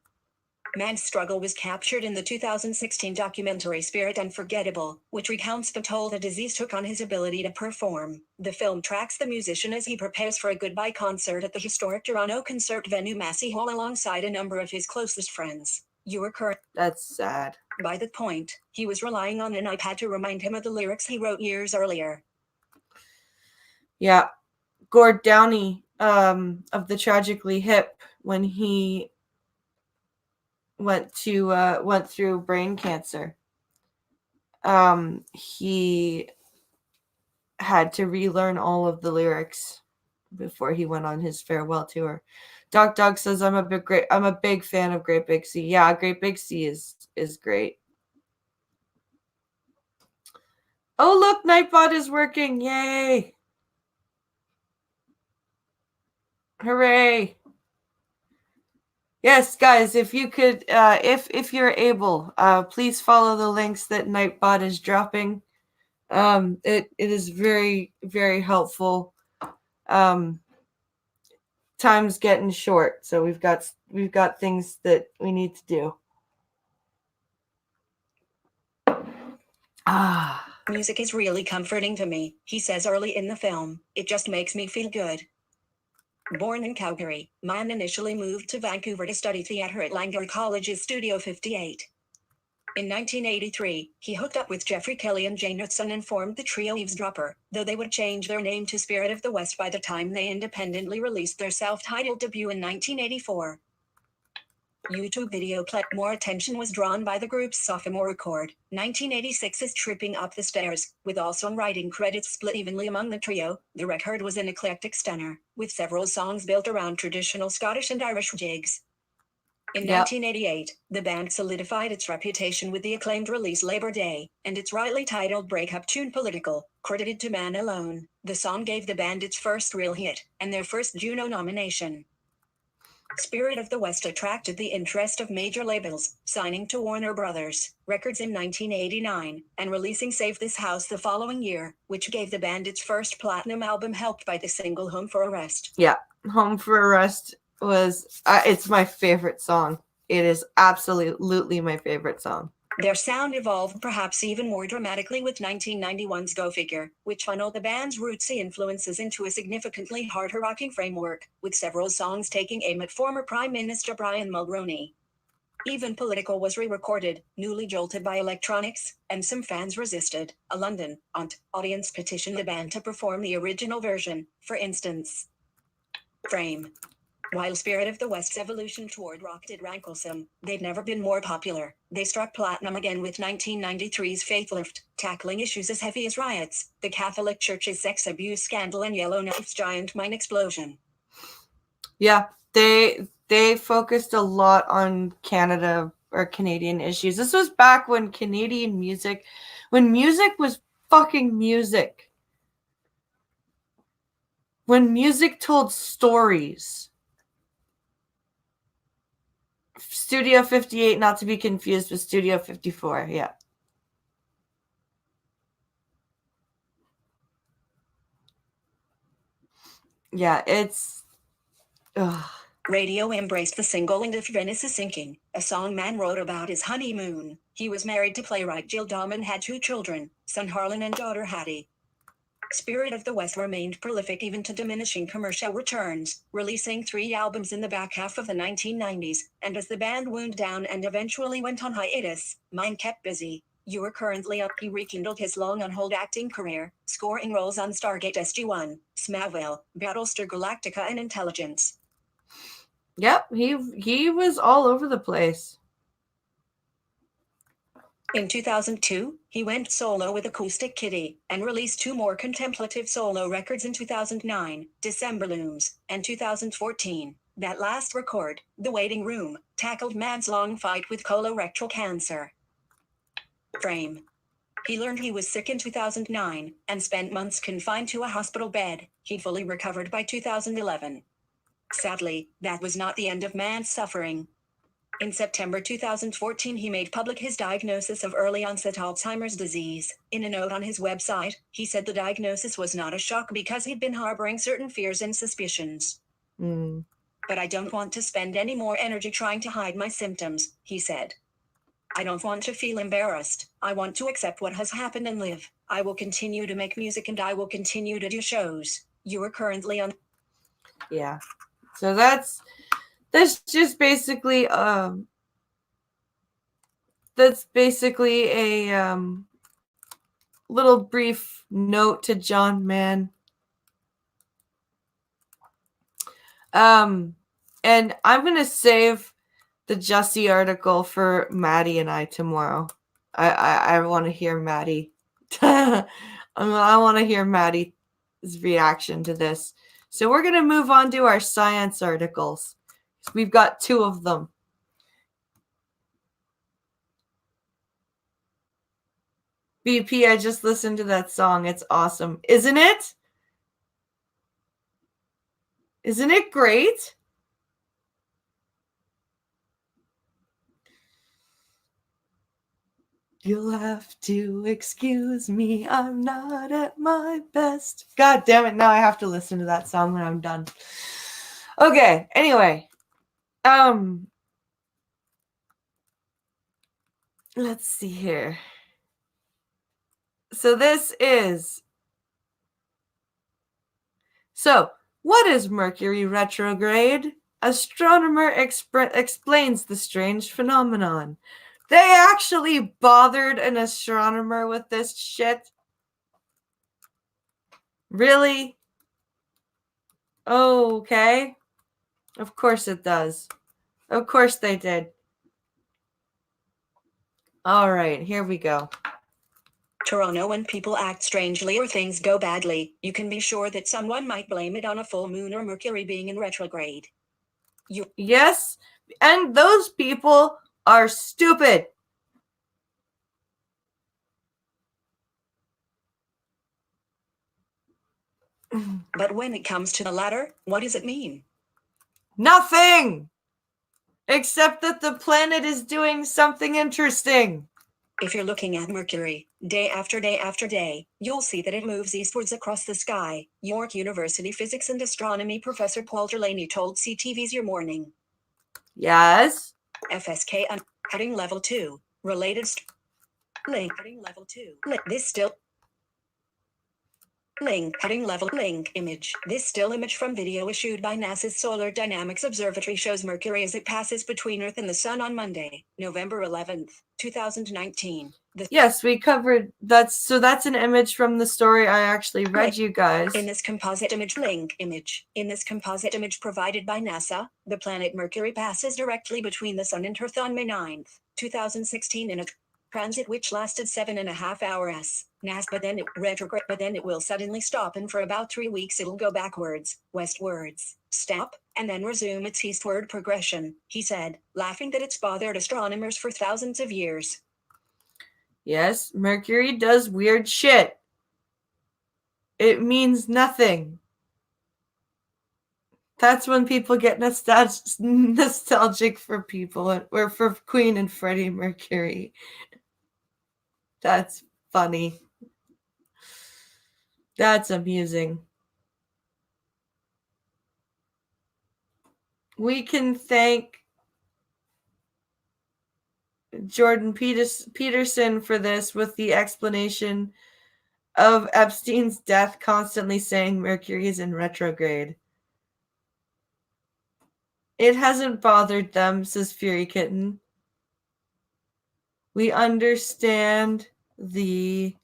Mann's struggle was captured in the 2016 documentary Spirit Unforgettable, which recounts the toll the disease took on his ability to perform. The film tracks the musician as he prepares for a goodbye concert at the historic Toronto concert venue Massey Hall alongside a number of his closest friends. That's sad. By that point, he was relying on an iPad to remind him of the lyrics he wrote years earlier. Yeah. Gord Downey of the Tragically Hip, when he went through brain cancer, he had to relearn all of the lyrics before he went on his farewell tour. Doc Dog says I'm a big fan of Great Big Sea. Yeah, Great Big Sea is great. Oh look, Nightbot is working. Yay. Hooray. Yes, guys, if you could if you're able, please follow the links that Nightbot is dropping. It is very, very helpful. Time's getting short, so we've got things that we need to do. Music is really comforting to me, he says early in the film. It just makes me feel good. Born in Calgary, Mann initially moved to Vancouver to study theatre at Langer College's Studio 58. In 1983, he hooked up with Jeffrey Kelly and Jane Hudson and formed the trio Eavesdropper, though they would change their name to Spirit of the West by the time they independently released their self-titled debut in 1984. YouTube video more attention was drawn by the group's sophomore record, 1986's Tripping Up the Stairs, with all songwriting credits split evenly among the trio. The record was an eclectic stunner, with several songs built around traditional Scottish and Irish jigs. In 1988, the band solidified its reputation with the acclaimed release Labor Day, and its rightly titled breakup tune Political, credited to Mann alone. The song gave the band its first real hit, and their first Juno nomination. Spirit of the West attracted the interest of major labels, signing to Warner Brothers Records in 1989, and releasing Save This House the following year, which gave the band its first platinum album, helped by the single Home for a Rest. Yeah, Home for a Rest was, it's my favorite song. It is absolutely my favorite song. Their sound evolved perhaps even more dramatically with 1991's Go Figure, which funneled the band's rootsy influences into a significantly harder rocking framework, with several songs taking aim at former Prime Minister Brian Mulroney. Even Political was re-recorded, newly jolted by electronics, and some fans resisted. A London audience petitioned the band to perform the original version, for instance. Frame. While Spirit of the West's evolution toward rock did rankle some, they've never been more popular. They struck platinum again with 1993's Faithlift, tackling issues as heavy as riots, the Catholic Church's sex abuse scandal, and Yellowknife's giant mine explosion. Yeah, they focused a lot on Canada or Canadian issues. This was back when Canadian music, when music was fucking music. When music told stories. Studio 58, not to be confused with Studio 54. Yeah. Yeah, it's... Ugh. Radio embraced the single "And If Venice Is Sinking," a song Mann wrote about his honeymoon. He was married to playwright Jill Daum and had 2 children, son Harlan and daughter Hattie. Spirit of the West remained prolific even to diminishing commercial returns, releasing 3 albums in the back half of the 1990s, and as the band wound down and eventually went on hiatus, Mann kept busy. You Are Currently Up. He rekindled his long-on-hold acting career, scoring roles on Stargate SG-1, Smallville, Battlestar Galactica, and Intelligence. Yep, he was all over the place. In 2002, he went solo with Acoustic Kitty, and released 2 more contemplative solo records in 2009, December Looms, and 2014. That last record, The Waiting Room, tackled Mann's long fight with colorectal cancer. Frame. He learned he was sick in 2009, and spent months confined to a hospital bed. He fully recovered by 2011. Sadly, that was not the end of Mann's suffering. In September 2014, he made public his diagnosis of early-onset Alzheimer's disease. In a note on his website, he said the diagnosis was not a shock because he'd been harboring certain fears and suspicions. But I don't want to spend any more energy trying to hide my symptoms, he said. I don't want to feel embarrassed. I want to accept what has happened and live. I will continue to make music and I will continue to do shows. You are currently on... Yeah. So that's just basically a little brief note to John Mann. And I'm gonna save the Jussie article for Maddie and I tomorrow. I want to hear Maddie. I want to hear Maddie's reaction to this. So we're going to move on to our science articles. We've got 2 of them. BP, I just listened to that song. It's awesome. Isn't it? Isn't it great? You'll have to excuse me. I'm not at my best. God damn it. Now I have to listen to that song when I'm done. Okay. Anyway. Let's see here. So what is Mercury retrograde? Astronomer explains the strange phenomenon. They actually bothered an astronomer with this shit? Really? Okay. Of course it does. Of course they did. All right, here we go. Toronto, when people act strangely or things go badly, you can be sure that someone might blame it on a full moon or Mercury being in retrograde. Yes, and those people are stupid. But when it comes to the latter, what does it mean? Nothing! Except that the planet is doing something interesting. If you're looking at Mercury, day after day after day, you'll see that it moves eastwards across the sky, York University physics and astronomy professor Paul Delaney told CTV's Your Morning. Yes. FSK heading level 2, related link heading level 2. This still link heading level link image. This still image from video issued by NASA's Solar Dynamics Observatory shows Mercury as it passes between Earth and the Sun on Monday, November 11th, 2019. Yes, we covered that's an image from the story I actually read, you guys. In this composite image link image. In this composite image provided by NASA, the planet Mercury passes directly between the Sun and Earth on May 9th, 2016 in a transit which lasted 7.5 hours. But then it will suddenly stop, and for about 3 weeks it'll go backwards, westwards, stop, and then resume its eastward progression, he said, laughing that it's bothered astronomers for thousands of years. Yes, Mercury does weird shit. It means nothing. That's when people get nostalgic for people, or for Queen and Freddie Mercury. That's funny. That's amusing. We can thank Jordan Peterson for this with the explanation of Epstein's death, constantly saying Mercury is in retrograde. It hasn't bothered them, says Fury Kitten. We understand we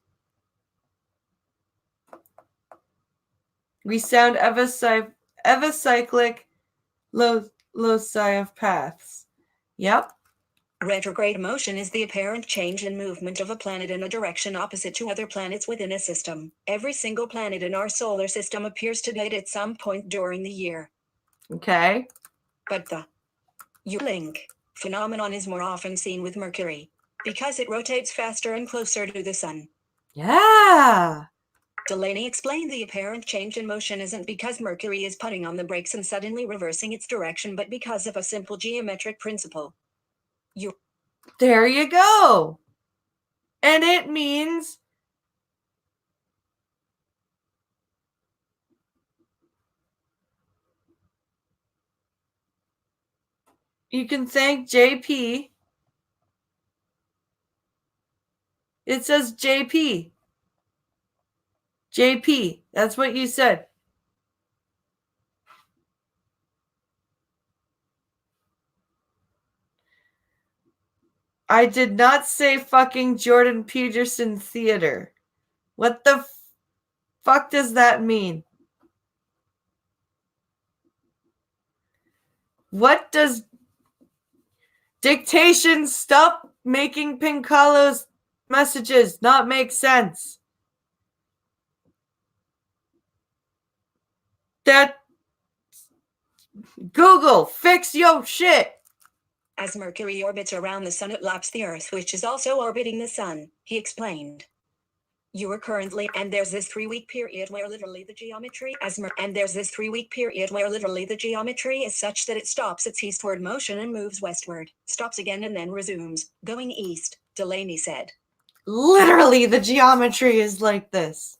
sound evacyclic loci of paths. Yep. Retrograde motion is the apparent change in movement of a planet in a direction opposite to other planets within a system. Every single planet in our solar system appears to date at some point during the year. Okay. But the U-link phenomenon is more often seen with Mercury because it rotates faster and closer to the Sun. Yeah. Delaney explained the apparent change in motion isn't because Mercury is putting on the brakes and suddenly reversing its direction, but because of a simple geometric principle. There you go. And it means you can thank JP. It says JP. JP. That's what you said. I did not say fucking Jordan Peterson Theater. What the fuck does that mean? What does dictation stop making Pincalo's messages not make sense? That Google, fix your shit. As Mercury orbits around the sun, it laps the Earth, which is also orbiting the sun, he explained. You are currently, and there's this 3-week period where literally the geometry is such that it stops its eastward motion and moves westward, stops again and then resumes, going east, Delaney said. Literally, the geometry is like this.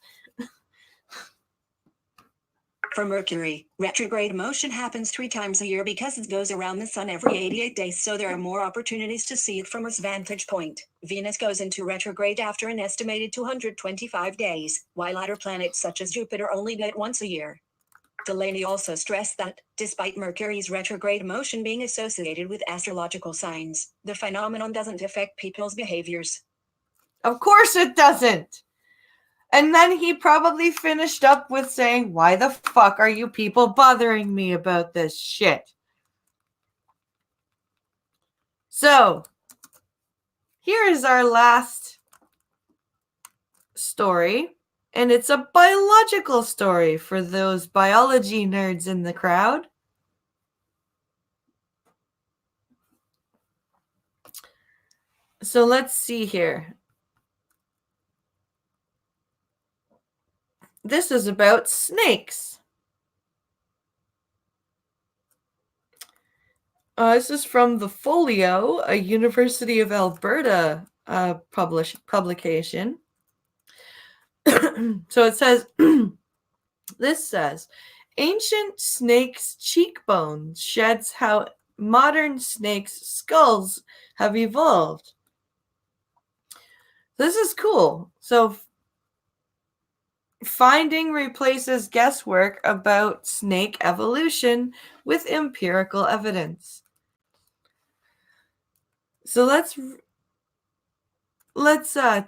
For Mercury, retrograde motion happens 3 times a year because it goes around the sun every 88 days, so there are more opportunities to see it from its vantage point. Venus goes into retrograde after an estimated 225 days, while other planets such as Jupiter only do it once a year. Delaney also stressed that, despite Mercury's retrograde motion being associated with astrological signs, the phenomenon doesn't affect people's behaviors. Of course it doesn't. And then he probably finished up with saying, why the fuck are you people bothering me about this shit? So, here is our last story. And it's a biological story for those biology nerds in the crowd. So let's see here. This is about snakes. This is from the Folio, a University of Alberta publication. So it says, this says, ancient snakes' cheekbones sheds how modern snakes' skulls have evolved. This is cool. So finding replaces guesswork about snake evolution with empirical evidence. So let's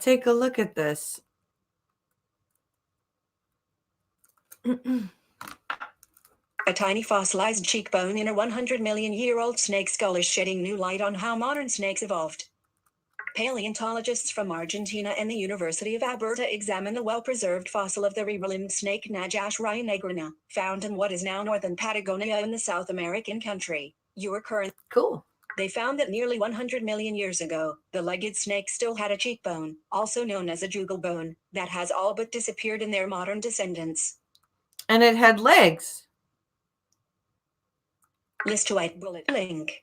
take a look at this. A tiny fossilized cheekbone in a 100-million-year-old snake skull is shedding new light on how modern snakes evolved. Paleontologists from Argentina and the University of Alberta examined the well-preserved fossil of the rebel-limbed snake Najash rhinonegrina, found in what is now northern Patagonia in the South American country. Cool. They found that nearly 100 million years ago, the legged snake still had a cheekbone, also known as a jugal bone, that has all but disappeared in their modern descendants. And it had legs. List to white bullet link,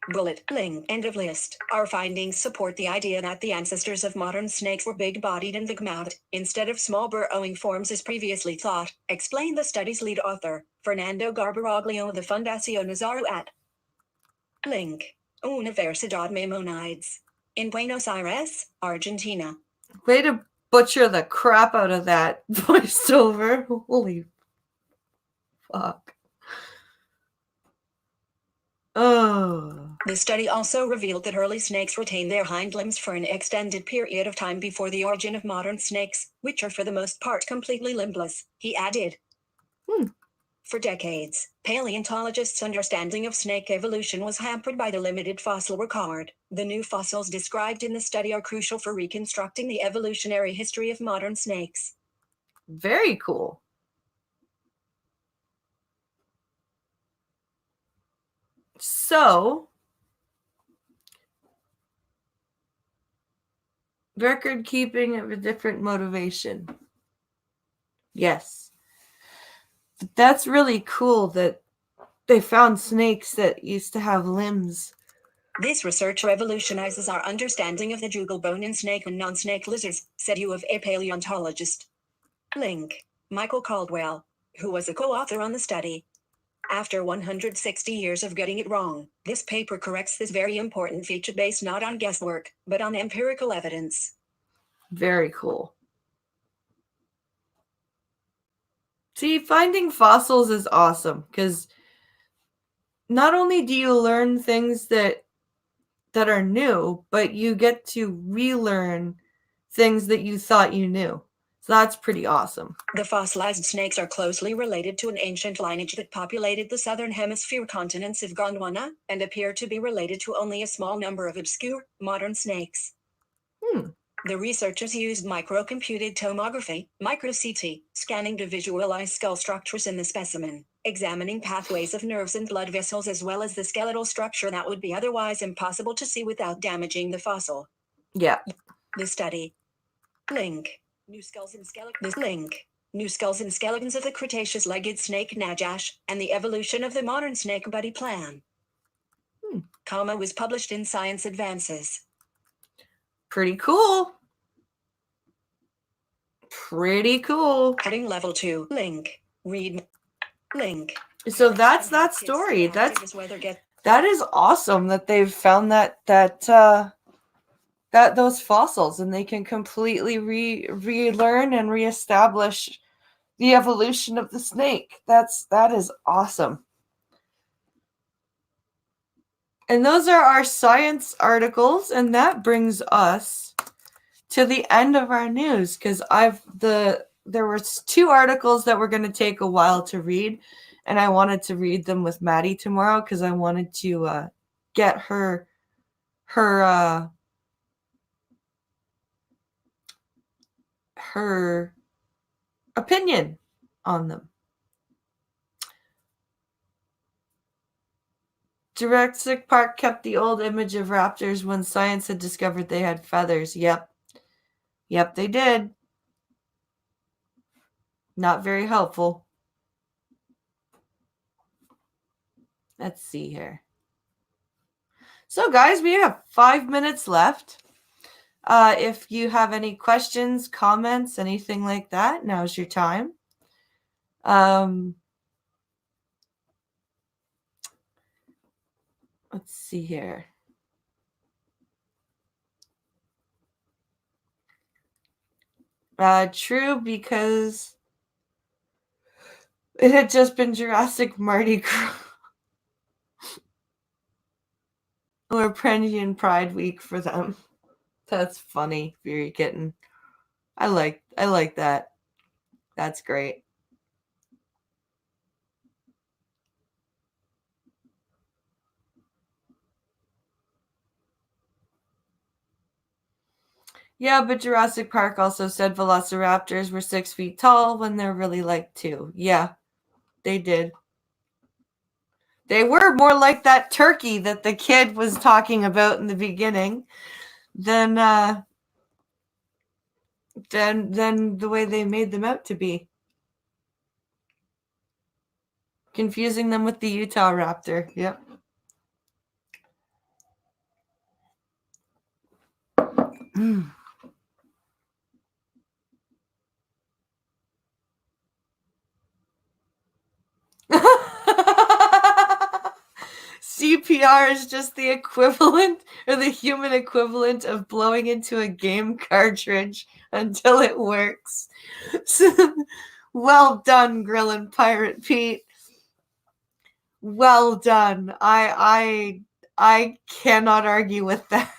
end of list. Our findings support the idea that the ancestors of modern snakes were big-bodied and big-mouthed, instead of small burrowing forms as previously thought, explained the study's lead author, Fernando Garbaraglio of the Fundación Nazario at link, Universidad Maimonides, in Buenos Aires, Argentina. Way to butcher the crap out of that voiceover. Holy fuck. Oh. The study also revealed that early snakes retained their hind limbs for an extended period of time before the origin of modern snakes, which are for the most part completely limbless, he added. For decades, paleontologists' understanding of snake evolution was hampered by the limited fossil record. The new fossils described in the study are crucial for reconstructing the evolutionary history of modern snakes. Very cool. So, record keeping of a different motivation. Yes. That's really cool that they found snakes that used to have limbs. This research revolutionizes our understanding of the jugal bone in snake and non-snake lizards, said U of A paleontologist. Link. Michael Caldwell, who was a co-author on the study. After 160 years of getting it wrong, this paper corrects this very important feature based not on guesswork, but on empirical evidence. Very cool. See, finding fossils is awesome because not only do you learn things that are new, but you get to relearn things that you thought you knew. So that's pretty awesome. The fossilized snakes are closely related to an ancient lineage that populated the southern hemisphere continents of Gondwana and appear to be related to only a small number of obscure, modern snakes. The researchers used microcomputed tomography, micro-CT, scanning to visualize skull structures in the specimen. examining pathways of nerves and blood vessels as well as the skeletal structure that would be otherwise impossible to see without damaging the fossil. Yeah. The study. Link. New skulls and skeletons. Link. New skulls and skeletons of the Cretaceous legged snake Najash and the evolution of the modern snake buddy plan. Comma was published in Science Advances. Pretty cool. Pretty cool. Heading level 2. Link. Read. Link. So that's that story. That is awesome that they've found that those fossils, and they can completely relearn and reestablish the evolution of the snake. That is awesome. And those are our science articles, and that brings us to the end of our news, because there were 2 articles that were going to take a while to read, and I wanted to read them with Maddie tomorrow because I wanted to get her opinion on them. Jurassic Park kept the old image of raptors when science had discovered they had feathers. Yep, they did. Not very helpful. Let's see here. So, guys, we have 5 minutes left. If you have any questions, comments, anything like that, now's your time. Let's see here. True, because it had just been Jurassic Mardi Gras or Prendian Pride Week for them. That's funny, Fury Kitten. I like that. That's great. Yeah, but Jurassic Park also said velociraptors were 6 feet tall when they're really like 2. Yeah, they did. They were more like that turkey that the kid was talking about in the beginning than the way they made them out to be. Confusing them with the Utah raptor. Yep. CPR is just the equivalent, or the human equivalent, of blowing into a game cartridge until it works. Well done, Grillin' Pirate Pete. Well done. I cannot argue with that.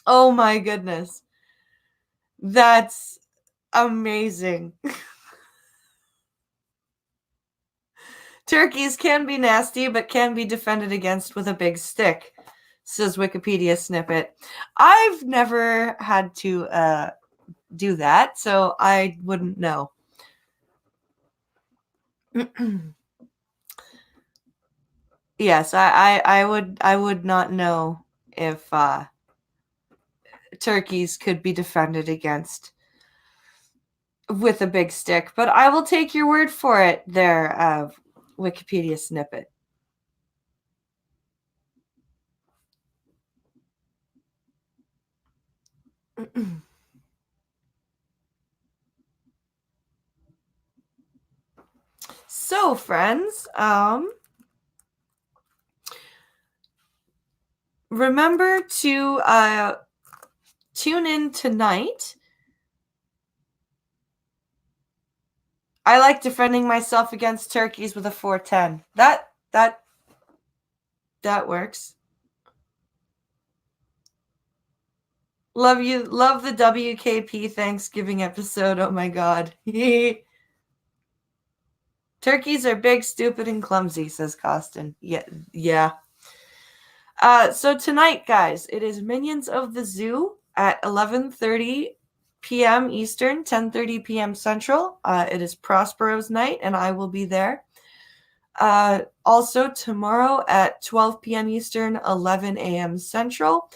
Oh my goodness. That's amazing. Turkeys can be nasty, but can be defended against with a big stick, says Wikipedia snippet. I've never had to do that, so I wouldn't know. Yes, I would not know if turkeys could be defended against with a big stick, but I will take your word for it there, Wikipedia snippet. So, friends, remember to tune in tonight. I like defending myself against turkeys with a 410. That works. Love you. Love the WKP Thanksgiving episode. Oh my God. Turkeys are big, stupid, and clumsy, says Costin. Yeah. So tonight, guys, it is Minions of the Zoo at 11:30 p.m. Eastern, 10:30 p.m. Central. It is Prospero's night, and I will be there. Also, tomorrow at 12 p.m. Eastern, 11 a.m. Central,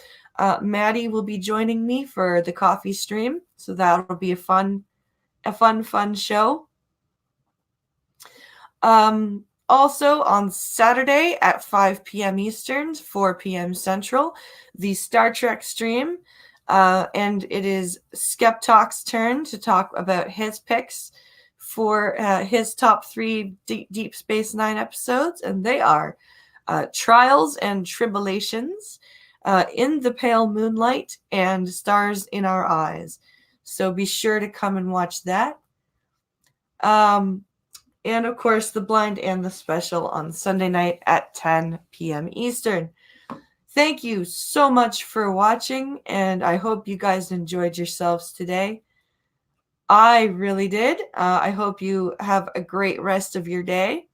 Maddie will be joining me for the CoffeeStream, so that'll be a fun show. Also, on Saturday at 5 p.m. Eastern, 4 p.m. Central, the Star Trek stream, and it is Skeptalk's turn to talk about his picks for his top 3 Deep Space Nine episodes, and they are Trials and Tribulations, In the Pale Moonlight, and Stars in Our Eyes. So be sure to come and watch that. And of course, the blind and the special on Sunday night at 10 p.m. Eastern. Thank you so much for watching, and I hope you guys enjoyed yourselves today. I really did. I hope you have a great rest of your day.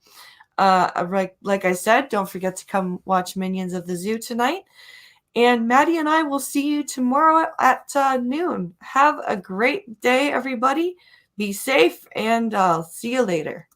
Like I said, don't forget to come watch Minions of the Zoo tonight. And Maddie and I will see you tomorrow at noon. Have a great day, everybody. Be safe, and I'll see you later.